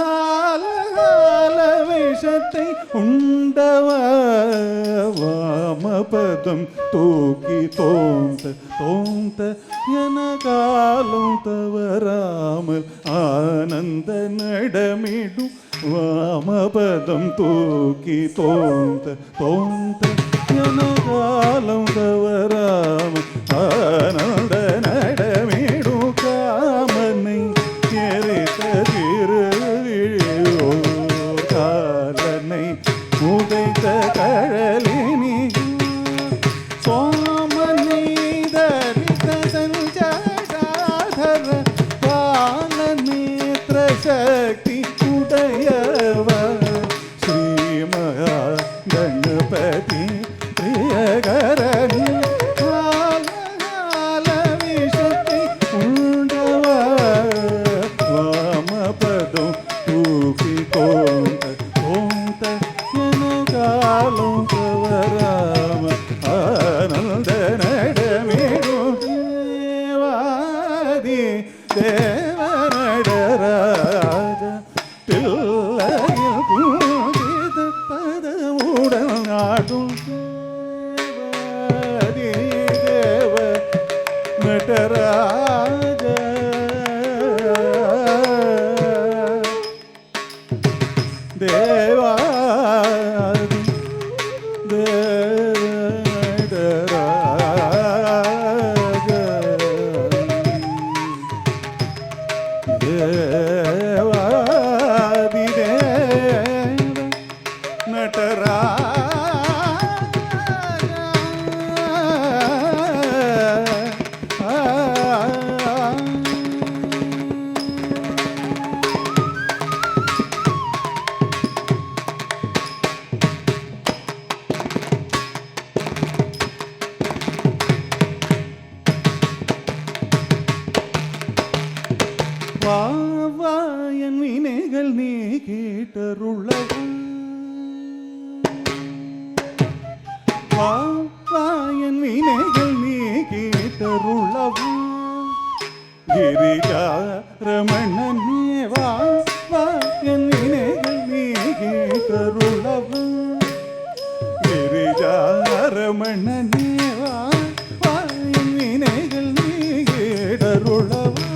ஆல விஷத்தை உண்டவ வாமபதம் தூக்கி தோந்த தோந்த என காலம் தவறாமல் ஆனந்த நடமிடும் வாமபதம் தூக்கி தோந்த தோந்த என காலம் தவறாமல் ஆனந்த நடமிடும் காமனை எரித்த திருவிழியோ காலனை உதைத்த கழலினி சோமனை தரித்த சஞ்சடாதர பாலநேத்திர சக்தி உடையவ ஸ்ரீ மகா கணபதி பிரியகரணி விஷத்தை உண்டவ வாமபதம் தூக்கி தோந்த தோந்த என காலம் தவறாம ஆனந்த நடமிடும் தேவாதி தேவநடராஜ பிள்ளையில் பூஜித பதமுடன் நாடும் தேவாதி தேவ நடராஜ தேவாதி தேவநடராஜ தேவாதி தேவ வா என் வினைகள் நீ கேட்டருளவும் வா என் வினைகள் நீ கேட்டருளவும் கிரிஜா ரமணனே வா என் வினைகள் நீ கேட்டருளவும் ரமணனே வா வா என் வினைகள் நீடருளவா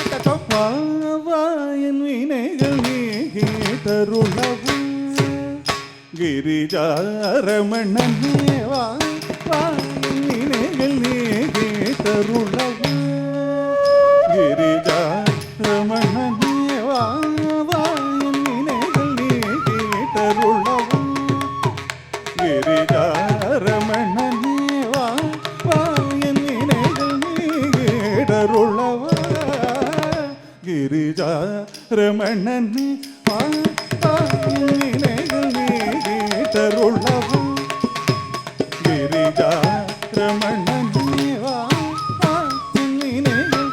வா வா என் வினைகள் நீடருளவா கிரிஜா ரமணனே வா வா என் வினைகள் நீடருளவா கிரிஜா ரமணனே வா வா என் வினைகள் நீடருளவா கிரிஜா ரமணனே வா வா என் வினைகள் நீடருளவா கிரிஜா ரமணனே வா வா என் வினைகள் நீடருளவா கிரிஜா ரமணனே வா வா என் வினைகள்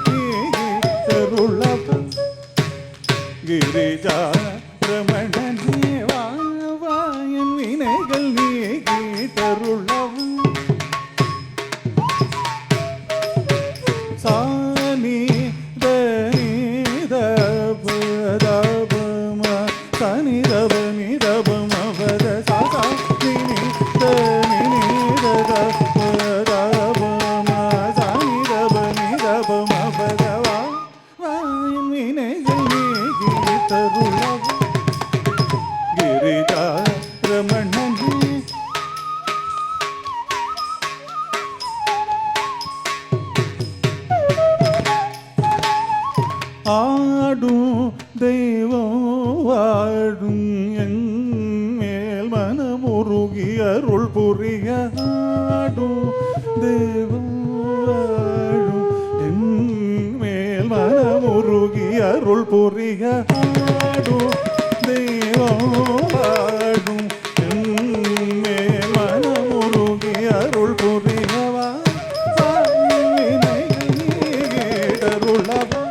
நீடருளவா கிரிஜா ரமணனே வா வா என் வினைகள் நீடருளவா சானி தனி தப தப ம சனி தப நி தப ம பத சா சா நி நி தனி நி தப தப ம சனி தப நி தப ம பத வா வா என் வினைகள் நீடருளவா கிரிஜா ரமணனே ஆடும் தெய்வம் வாடும் என் மேல் மனமுருகி அருள் புரிய ஆடும் தெய்வம் வாடும் என் மேல் மனமுருகி அருள் புரிய ஆடும் தெய்வம் வாடும் என் மேல் மனமுருகி அருள் புரியவா நீடருளவா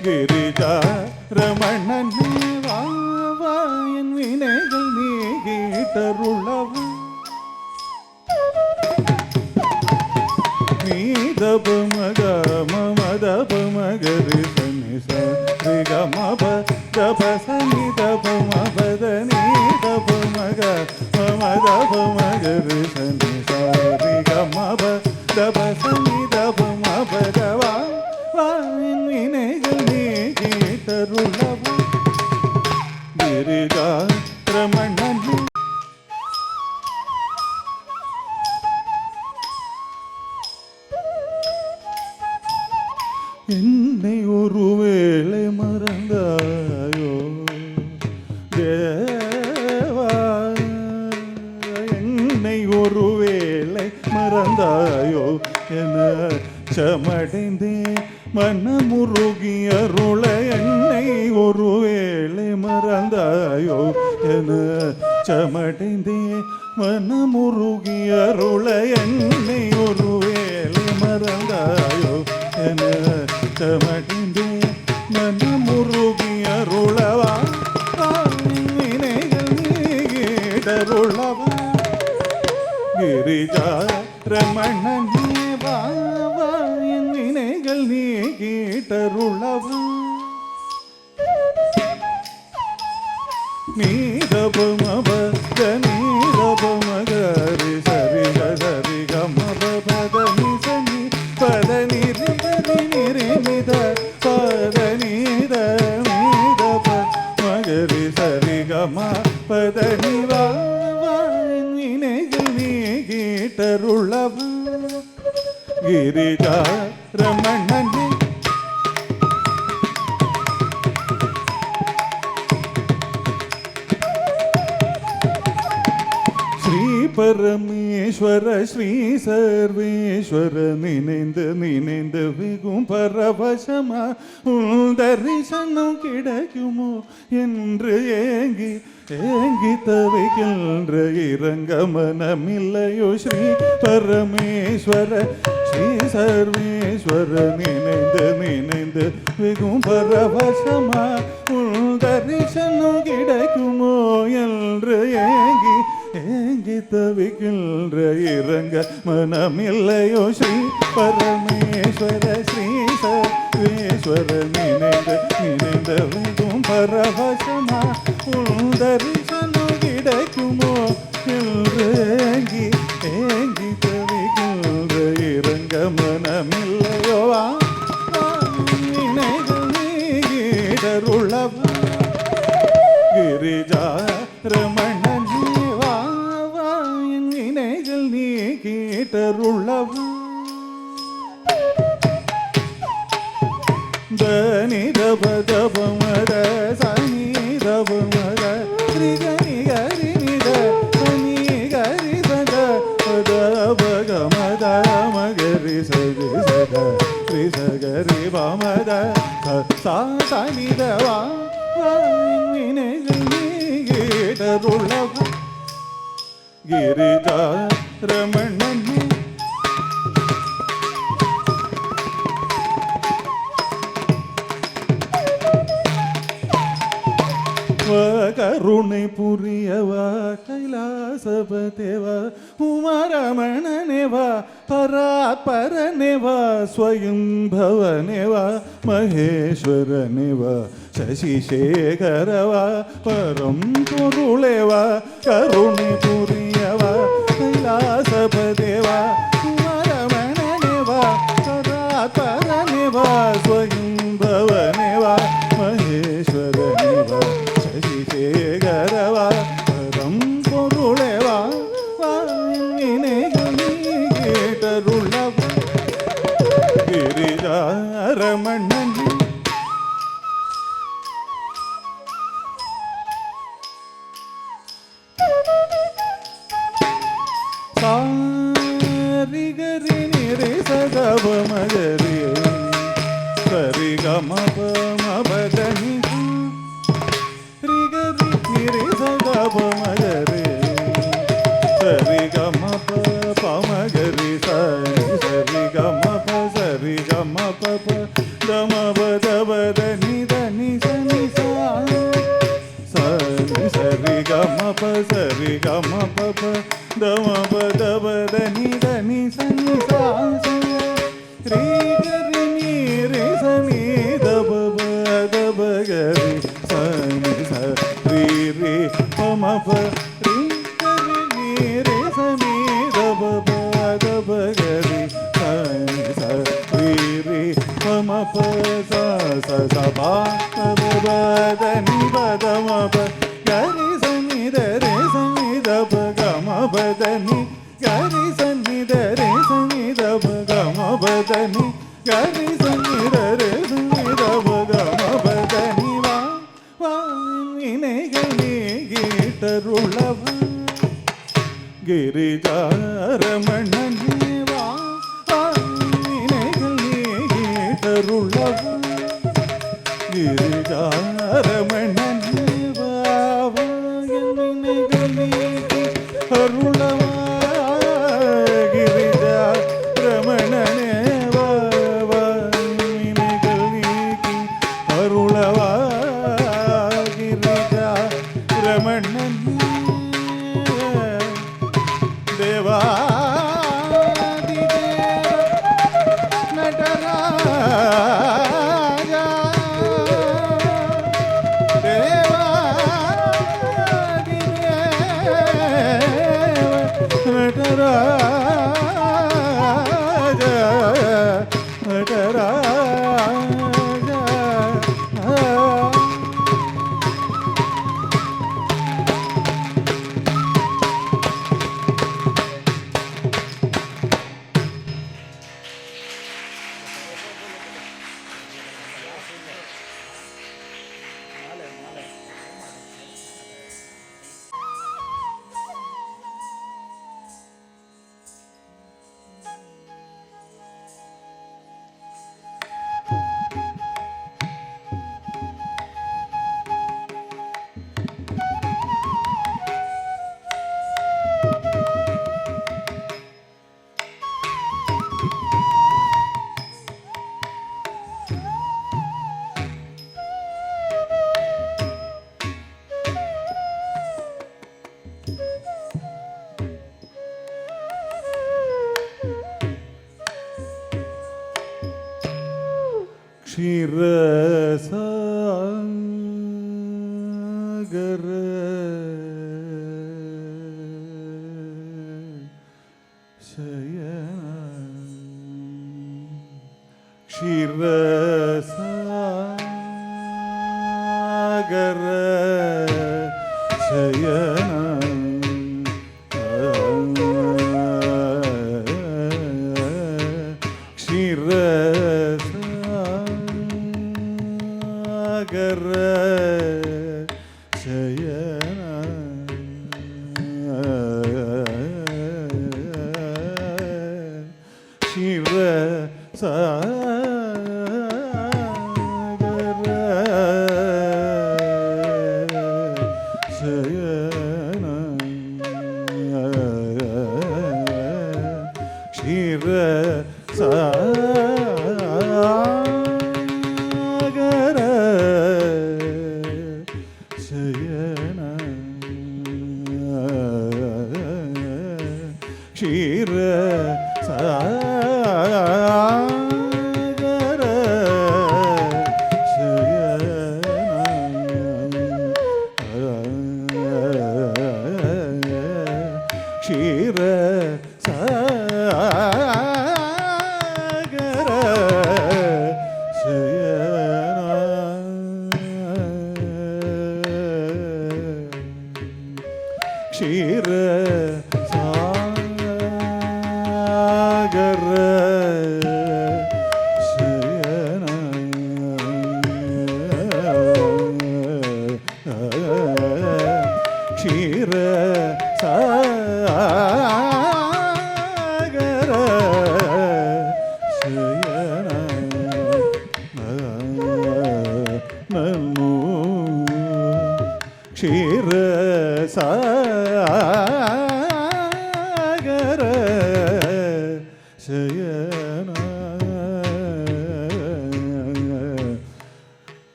கிரிஜா ரமணனே வா வா என் வினைகள் நீடருளவா நீதப மக மமதப மகரி சனி சரி கமப தப சனி தப மபத நீதப மக மமதப மகரி சனி சரி கமப தப சனி தப மபத வா வா என் வினைகள் நீடருளவா கிரிஜா ரமணனே என்னை ஒருவேளை மறந்தாயோ தேவா என்னை ஒருவேளை மறந்தாயோ என சமடைந்தே மனமுருகி அருள என்னை ஒருவேளை மறந்தாயோ என சமடைந்தே மனமுருகி அருள என்னை ஒருவேளை மறந்தாயோ என சமடைந்தே மனமுருகி அருளவா வினைகள் நீடருளவா கிரிஜா ரமணனே வா வா என் வினைகள் நீடருளவா நீதப மப நீதப மகரி சரி சரி கம பத நி சனி பத நிரி நிரி நித பத நீத நீதப மகரி சரி கம பத நிவா என் வினைகள் நீடருளவா கிரிஜா ரமணனே பரமேஸ்வர ஸ்ரீ சர்வேஸ்வர நினைந்து வெகும் பரவசமா உன் தரிசனம் கிடைக்குமோ என்று ஏங்கி தவிக்கின்ற இறங்க மனமில்லையோ ஸ்ரீ பரமேஸ்வர ஸ்ரீ சர்வேஸ்வர நினைந்து வெகும் பரவசமா உன் தரிசனம் கிடைக்குமோ என்று ஏங்கி தவிக்கின்ற இறங்க மனமில்லையோ ஸ்ரீ பரமேஸ்வர ஸ்ரீ சர்வேஸ்வர நினைந்து வெகும் பரவசமா உன் தரிசனம் கிடைக்குமோ என்று ஏங்கி தவிக்கின்ற இறங்க மனமில்லையோ நீடருளவா கிரிஜா ரமணன் இணைகள் நீ கேட்டருளவா தனி தப தப மத சனி தப மத ரிகனி கரி நித சனி கரி சத பத பக மத மகரி சரி சத ரி சகரி பமத சா சனி தவா வினைகள் நீடருளவா கிரிஜா ரமணன் கருணை புரியவா கைலாசபதேவா உமரமணனேவா பராத்பரனேவா ஸ்வயம்பவனேவா மகேஸ்வரனேவா சசிசேகரவா பரம் பொருளேவா கருணை புரியவா கைலாசபதேவா உமரமணனேவா பராத்பரனேவா ஸ்வயம்பவனேவா மகேஸ்வரனேவா சேகரவா பரம் பொருளேவா கேட்டருளவா கிரிஜா ரமணன் சாரி கரி நிறை சதப மகரி சரி கம பமபதனி மகரி சரி கம பமகரி சரி கம சரி கம ப தம பத பத நிதனி சனி சரி கம ப சரி கம ப தம பத பத நிதனி சனி ஸ்ரீ கரி நீரி சனி தப பத பகரி சனி சரி ரே பம ப ரி கரி நீரி சனி தப பத பகரி சனி சரி ரே பம ப ச ச ச பா பத பத நி பத ம ப கரி சனி த ரே சனி தப கம பத நி கரி சனி த ரே சனி தப கம பத நி கரி சனி த ரே சனி தப கம பத நி வா வினைகள் நீட்டருளவா கிரிஜா ரமணன் வா வினைகள் நீட்டருளவா கிரிஜா ரமணன் வா வினைகள் நீட்டருளவா கிரிஜா ரமணனே வா வினைகள் நீட்டருளவா கிரிஜா ரமணன் தேவா நடராஜா தேவா நடராஜா நடராஜா क्षीरसागर क्षीरसागर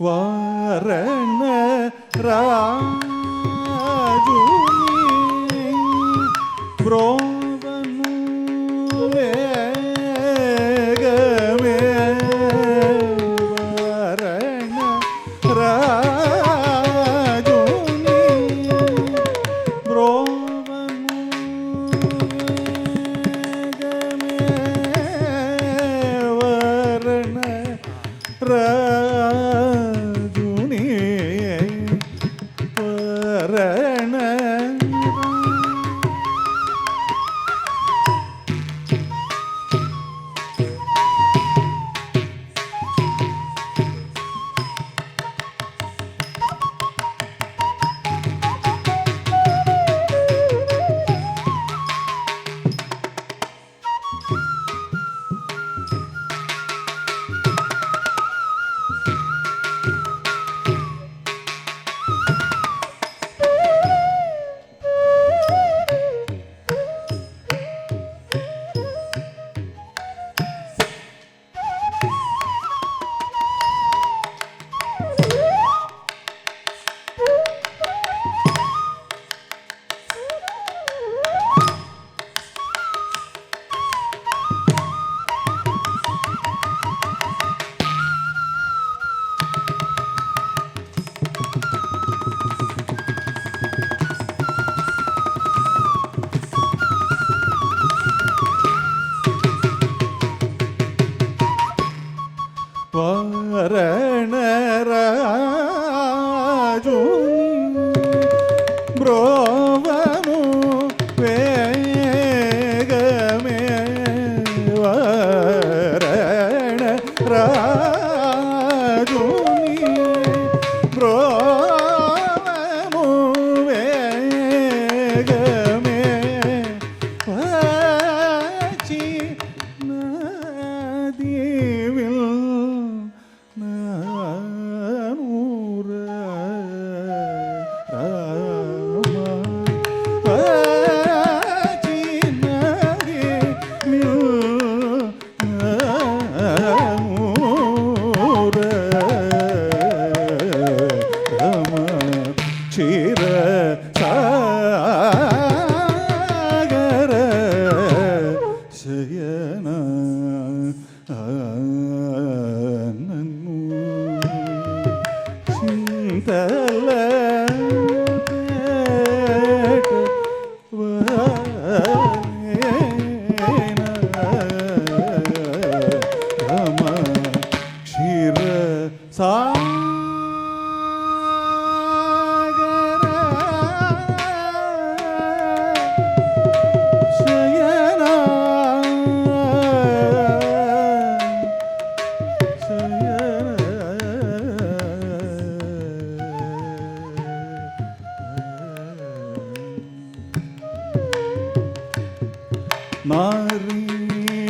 वारण राजुनी ब्रोवनु वेगमे वारण राजुनी ब्रोवनु वेगमे वारण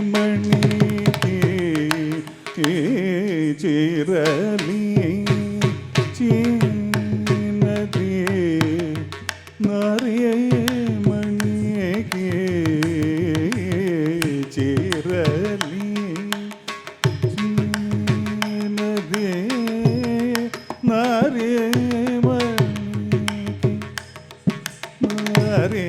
ನಾರಿಮಣಿಗೆ ಚಿರಲಿ ಚಿನ್ನದಿ ನಾರಿಮಣಿಗೆ ಚಿರಲಿ ಚಿನ್ನದಿ ನಾರಿಮಣಿಗೆ ನಾರಿ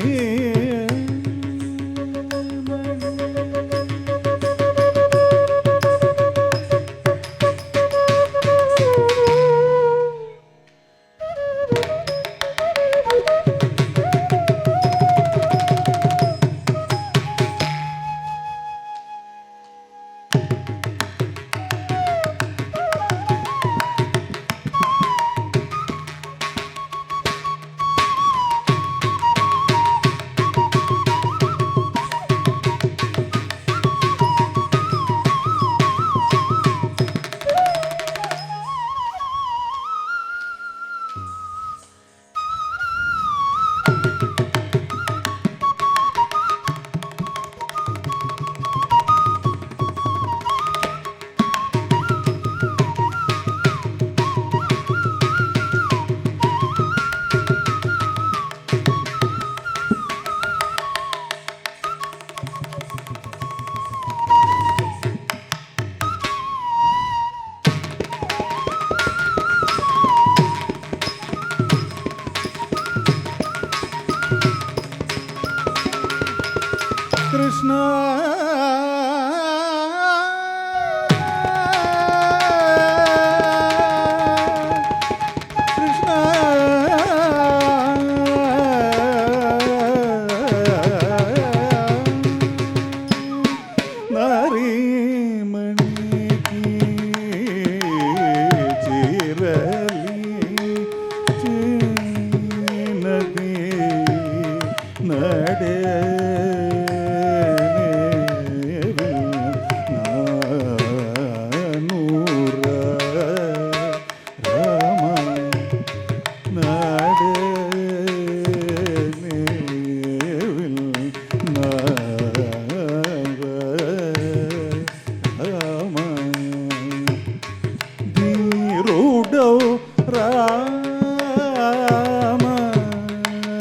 ಕೃಷ್ಣ ಕೃಷ್ಣ ನಾರಿಮಣಿಗೆ ಚಿರಲಿ ಚಿನ್ನದಿ ನಡೆ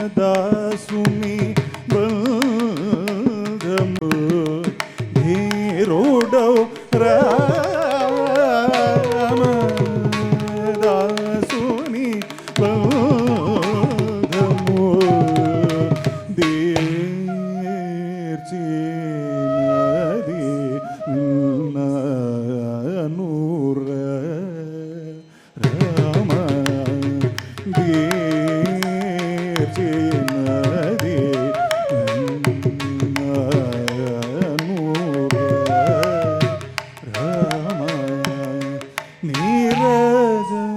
ರಾಮದಾಸುನಿ ಬಂಧಮು ಧೀರುಡೌ ರಾಮದಾಸುನಿ ಬಂಧಮು ದೇರ್ಚಿ ನದಿ ನೂರ ರಾಮ ದೇರ್ಚಿ ನದಿ ನೂರ ರಾಮ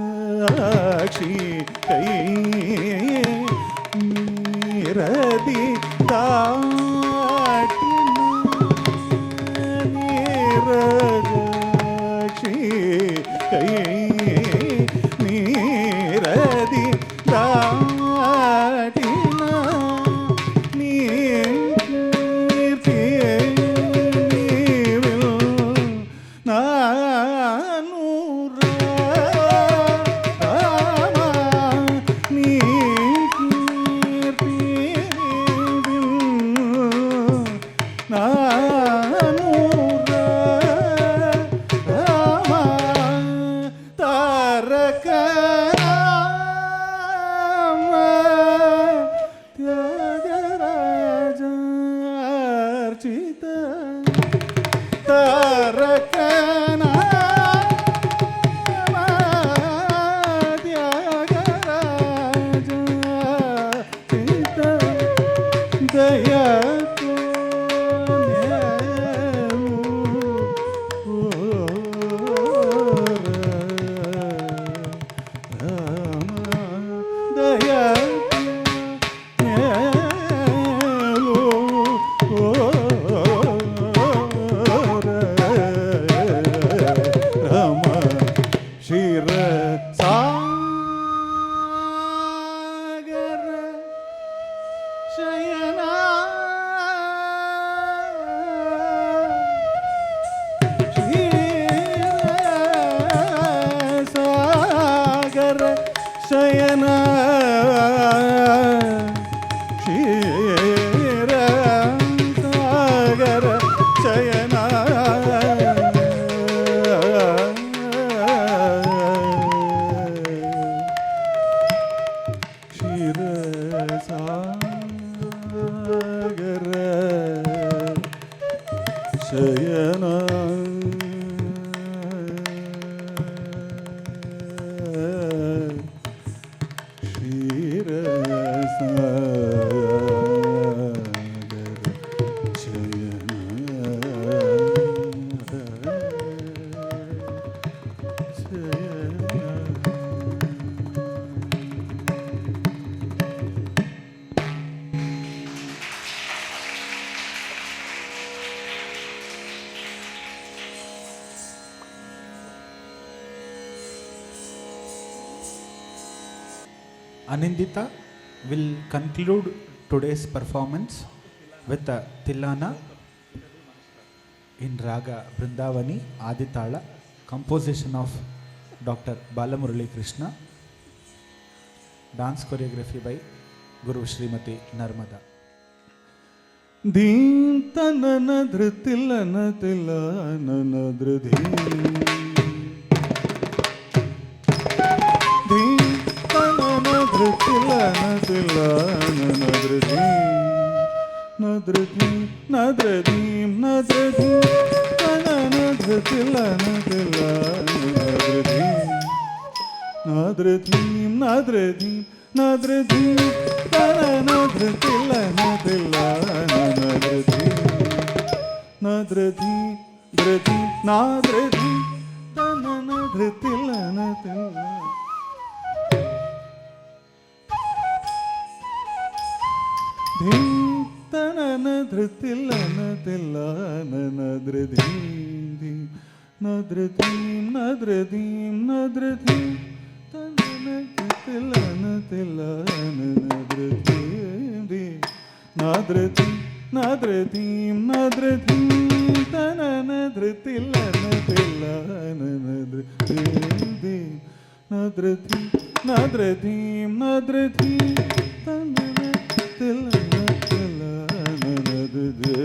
ನೀರಜಾಕ್ಷಿ ಕೈ ನೀರದಿ ದಾಟಿನ ನೀರಜಾಕ್ಷಿ ಕೈ ನೀರದಿ ದಾಟಿನ ನೀರ್ತಿ ನೀವಿಲ್ ನಾನೂರ ರಾಮ ನೀರ್ತಿ ನೀವಿಲ್ ನಾನೂರ ರಾಮ ತಾರಕ ತ್ಯಾಗರಾಜಾರ್ಚಿತ ತಾರಕ ತ್ಯಾಗರಾಜಾರ್ಚಿತ ದಯ ದಯ ಶಯನ Anindita will conclude today's performance with a Tilana in Raga Brindavani Aditala, composition of Dr. Balamurali Krishna, dance choreography by Guru Srimati Narmada. Deen tanana dhritilana tilanana dhridhi Deen tanana dhritilana tilanana dhridhi Nadridhi nadridhim nadridhim tanana dhritilana tilanana dhridhi Nadridhim nadridhim nadridhim tanana dhritilana tilanana nadridhi nadridhi dhridhi nadridhi tanana dhritilana tilanana dhim tanana dhritilana tilanana nadridhim nadridhim nadridhim nadridhim tanana dhritilana tilanana nadridhim nadridhim nadridhim nadridhim tanana dhritilana tilanana nadridhim nadridhim nadridhim nadridhim tanana tilana tilana nadridhim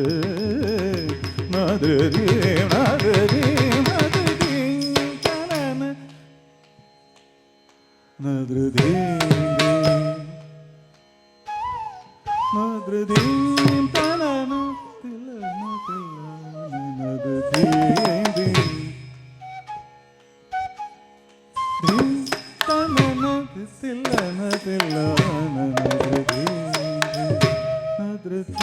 nadridhim nadridhim nadridhim tanana nadridhim nadridhim tanana tilana tilana nadridhim dhim tanana tilana tilana nadridhim nadridhim nadridhim tanana tilana tilana nadridhim nadridhim nadridhim nadridhim tanana tilana tilana nadridhim nadridhim nadridhim nadridhim tanana tilana tilana nadridhim nadridhim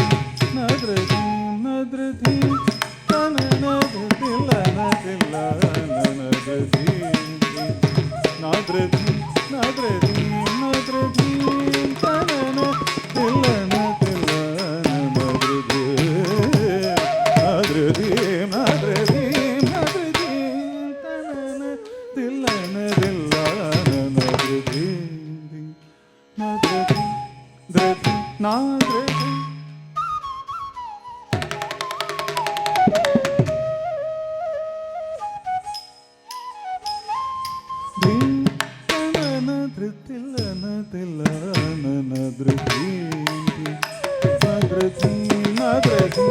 nadridhim nadridhim dhim tanana dhritilana tilana nadridhim nadridhim nadridhim nadridhim tanana dhritilana tilana nadridhim nadridhim nadridhim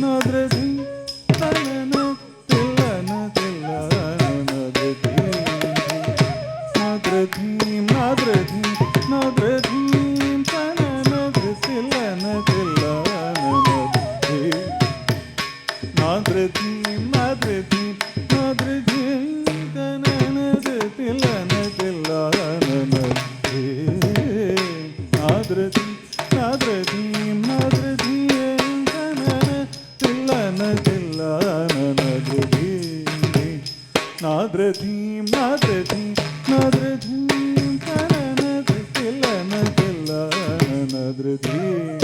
nadridhim tanana tilana tilana nadridhim nadridhim nadridhim nadridhim tanana dhritilana tilana nadridhim nadridhim nadridhim nadridhim tanana dhritilana tilana nadridhim nadridhim nadridhim nadridhim tanana tilana tilana nadridhim nadridhim nadridhim nadridhim tanana tilana tilana nadridhim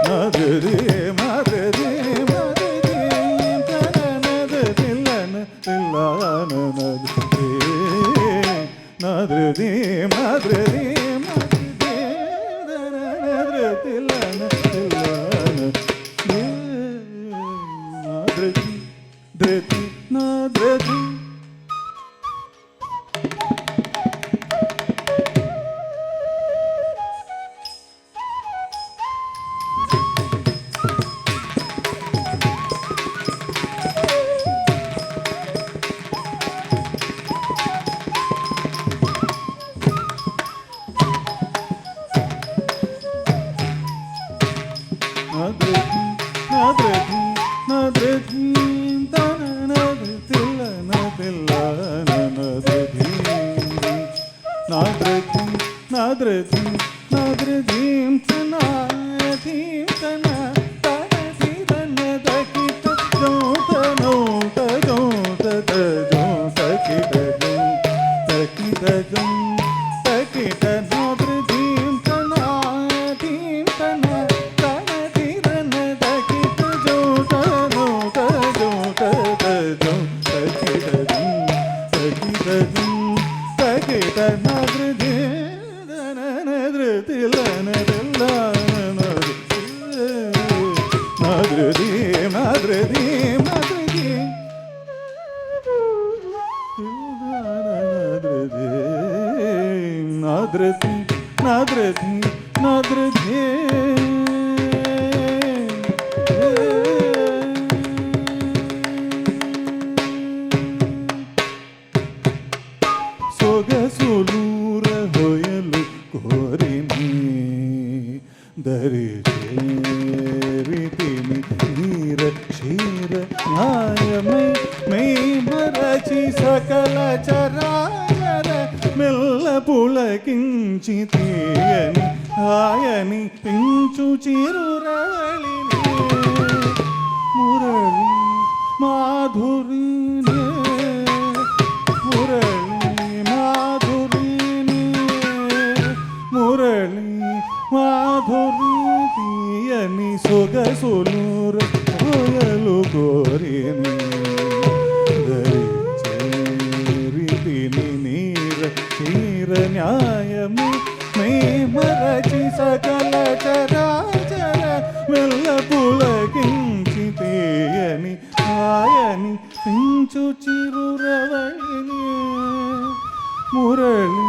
nadridhim nadridhim nadridhim tanana tilana tilana nadridhim nadridhim nadridhim tilana tilana nadridhim dhridhim nadridhim नाद्रधीं नाद्रधीं तनाधीं तना तनधीरन दकित जोत नोत जोत जोत कित तकित तकित नाद्रधीं तनाधीं तना तनधीरन दकित जोत नोत जोत जोत कित तकित तकित नाद्रधीं ಸೊಗಸುಲೂರ ಹೊಯಲು ಕೋರಿನಿ ದರಿಚೇರಿತಿನಿ ನೀರ ಕ್ಷೀರ ನ್ಯಾಯಮೈ ಮೈ ಮರಚಿ ಸಕಲ ಚರಾಚರ ಮೆಲ್ಲ ಪುಳಕಿಂಚಿ ತೀಯನಿ ఆయని పించు చిరురళిని మురళి మాధురిని మురళి మాధురిని మురళి మాధురి తీయని సొగసులూర కోయలు కోరిని ధరించేరితిని నీర క్షీర న్యాయము మై మరచి సకల చరాచర మెల్ల పులకించి తీయని ఆయని పించు చిరురవళిని మురళి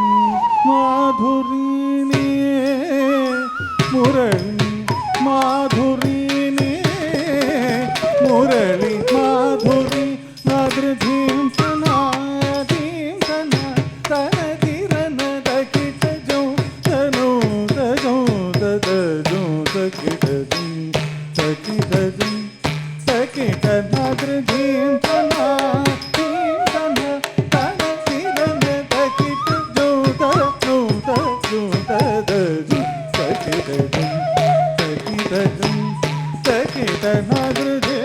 మాధురిని మురళి మాధురిని మురళి మాధురి నాద్రధీం తనాధీం తన తనధిరన దకిట జో తనో తజో తజో తకిట తకిట తకిట నాద్రధీం తనాధీం తన తనధిరన దకిట జో తనో తజో తజో తకిట తకిట తకిట నాద్రధీం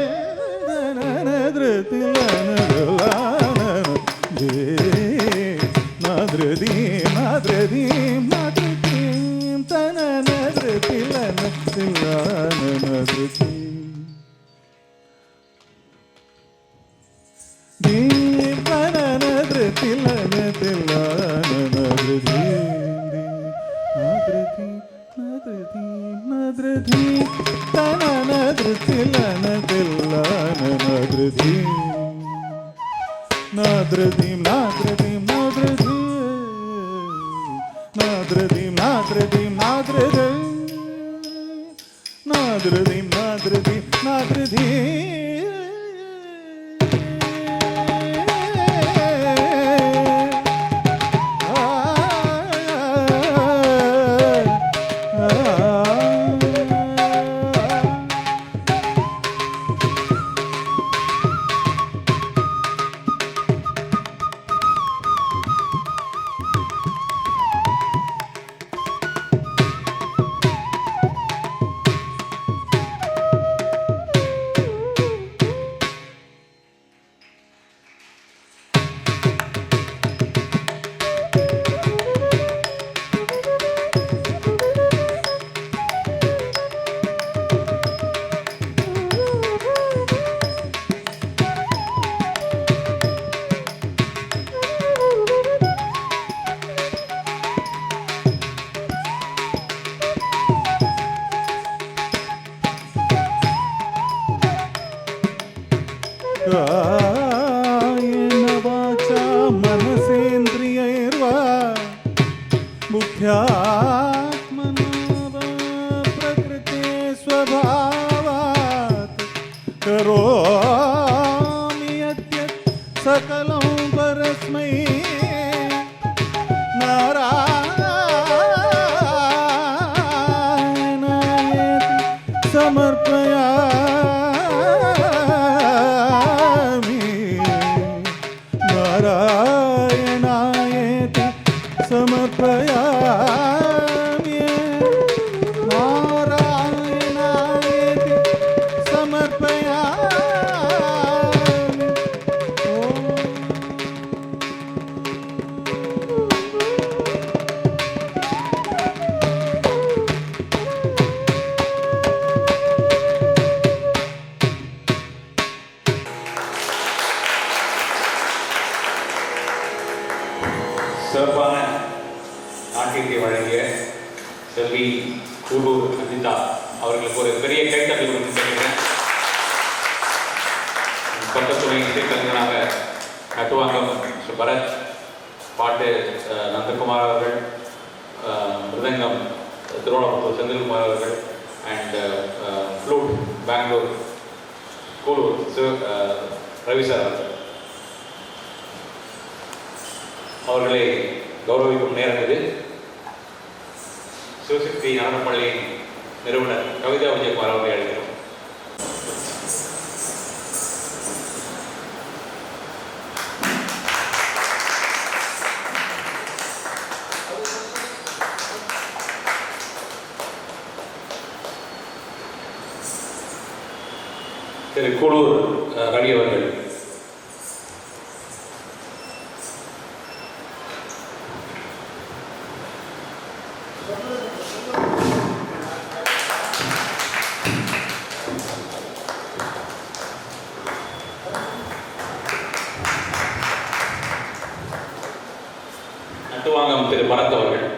నాద్రధీం నాద్రధీం నాద్రధీం తన నద్రతిలన తిలాన నద్రధీం దీపన నద్రతిలన తిలాన నద్రధీం నాద్రధీం నాద్రధీం నాద్రధీం తన నద్రతిలన తిలాన నద్రధీం నాద్రధీం నాద్రధీం నాద్రధీం నాద్రధీం నాద్రధీం నాద్రధీం నాద్రధీం నాద్రధీం कायेन वाचा मनसेन्द्रियैर्वा बुद्ध्यात्मना वा प्रकृते स्वभावात् करोमि यद्यत् सकलं परस्मै नारायणायेति समर्पयामि नारायणायेति समर्पयामि சிறப்பான நாட்டியத்தை வழங்கிய செல்வி கூலூர் அனிதா அவர்களுக்கு ஒரு பெரிய கைத்தட்டல் கொடுத்து சொல்கிறேன். பக்கத்துறை இசைக்கலைஞராக நட்டுவாங்கம் ஸ்ரீ பரத், பாட்டு நந்தகுமார் அவர்கள், மிருதங்கம் திருவாளபுத்தூர் செந்தில்குமார் அவர்கள், and flute Bangalore Kulur Ravi sir அவர்களை கௌரவிக்கும் நேரம் இது. சிவசக்தி நடனப்பள்ளியின் நிறுவனர் கவிதா விஜயகுமார் அவர்களை அழைக்கிறோம். திரு கூலூர் ரவி அவர்கள். நட்டுவாங்கம் திரு பரத் அவர்கள்.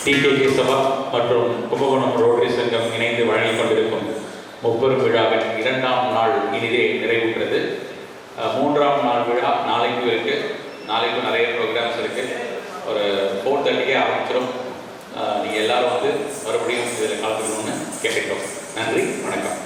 டிகேகே சபா மற்றும் கும்பகோணம் ரோட்டரி சங்கம் இணைந்து வழங்கிக் கொண்டிருக்கும் முப்பெரும் விழாவின் 2ஆம் நாள் இனிதே நிறைவுற்றது. 3ஆம் நாள் விழா நாளைக்கு இருக்கு. நாளைக்கும் நிறைய ப்ரோக்ராம்ஸ் இருக்கு. ஒரு 4:30 ஆரம்பிச்சிடும். நீங்கள் எல்லாரும் வந்து மறுபடியும் இதில் கலந்துக்கணும்னு கேட்டுக்கிறோம். நன்றி, வணக்கம்.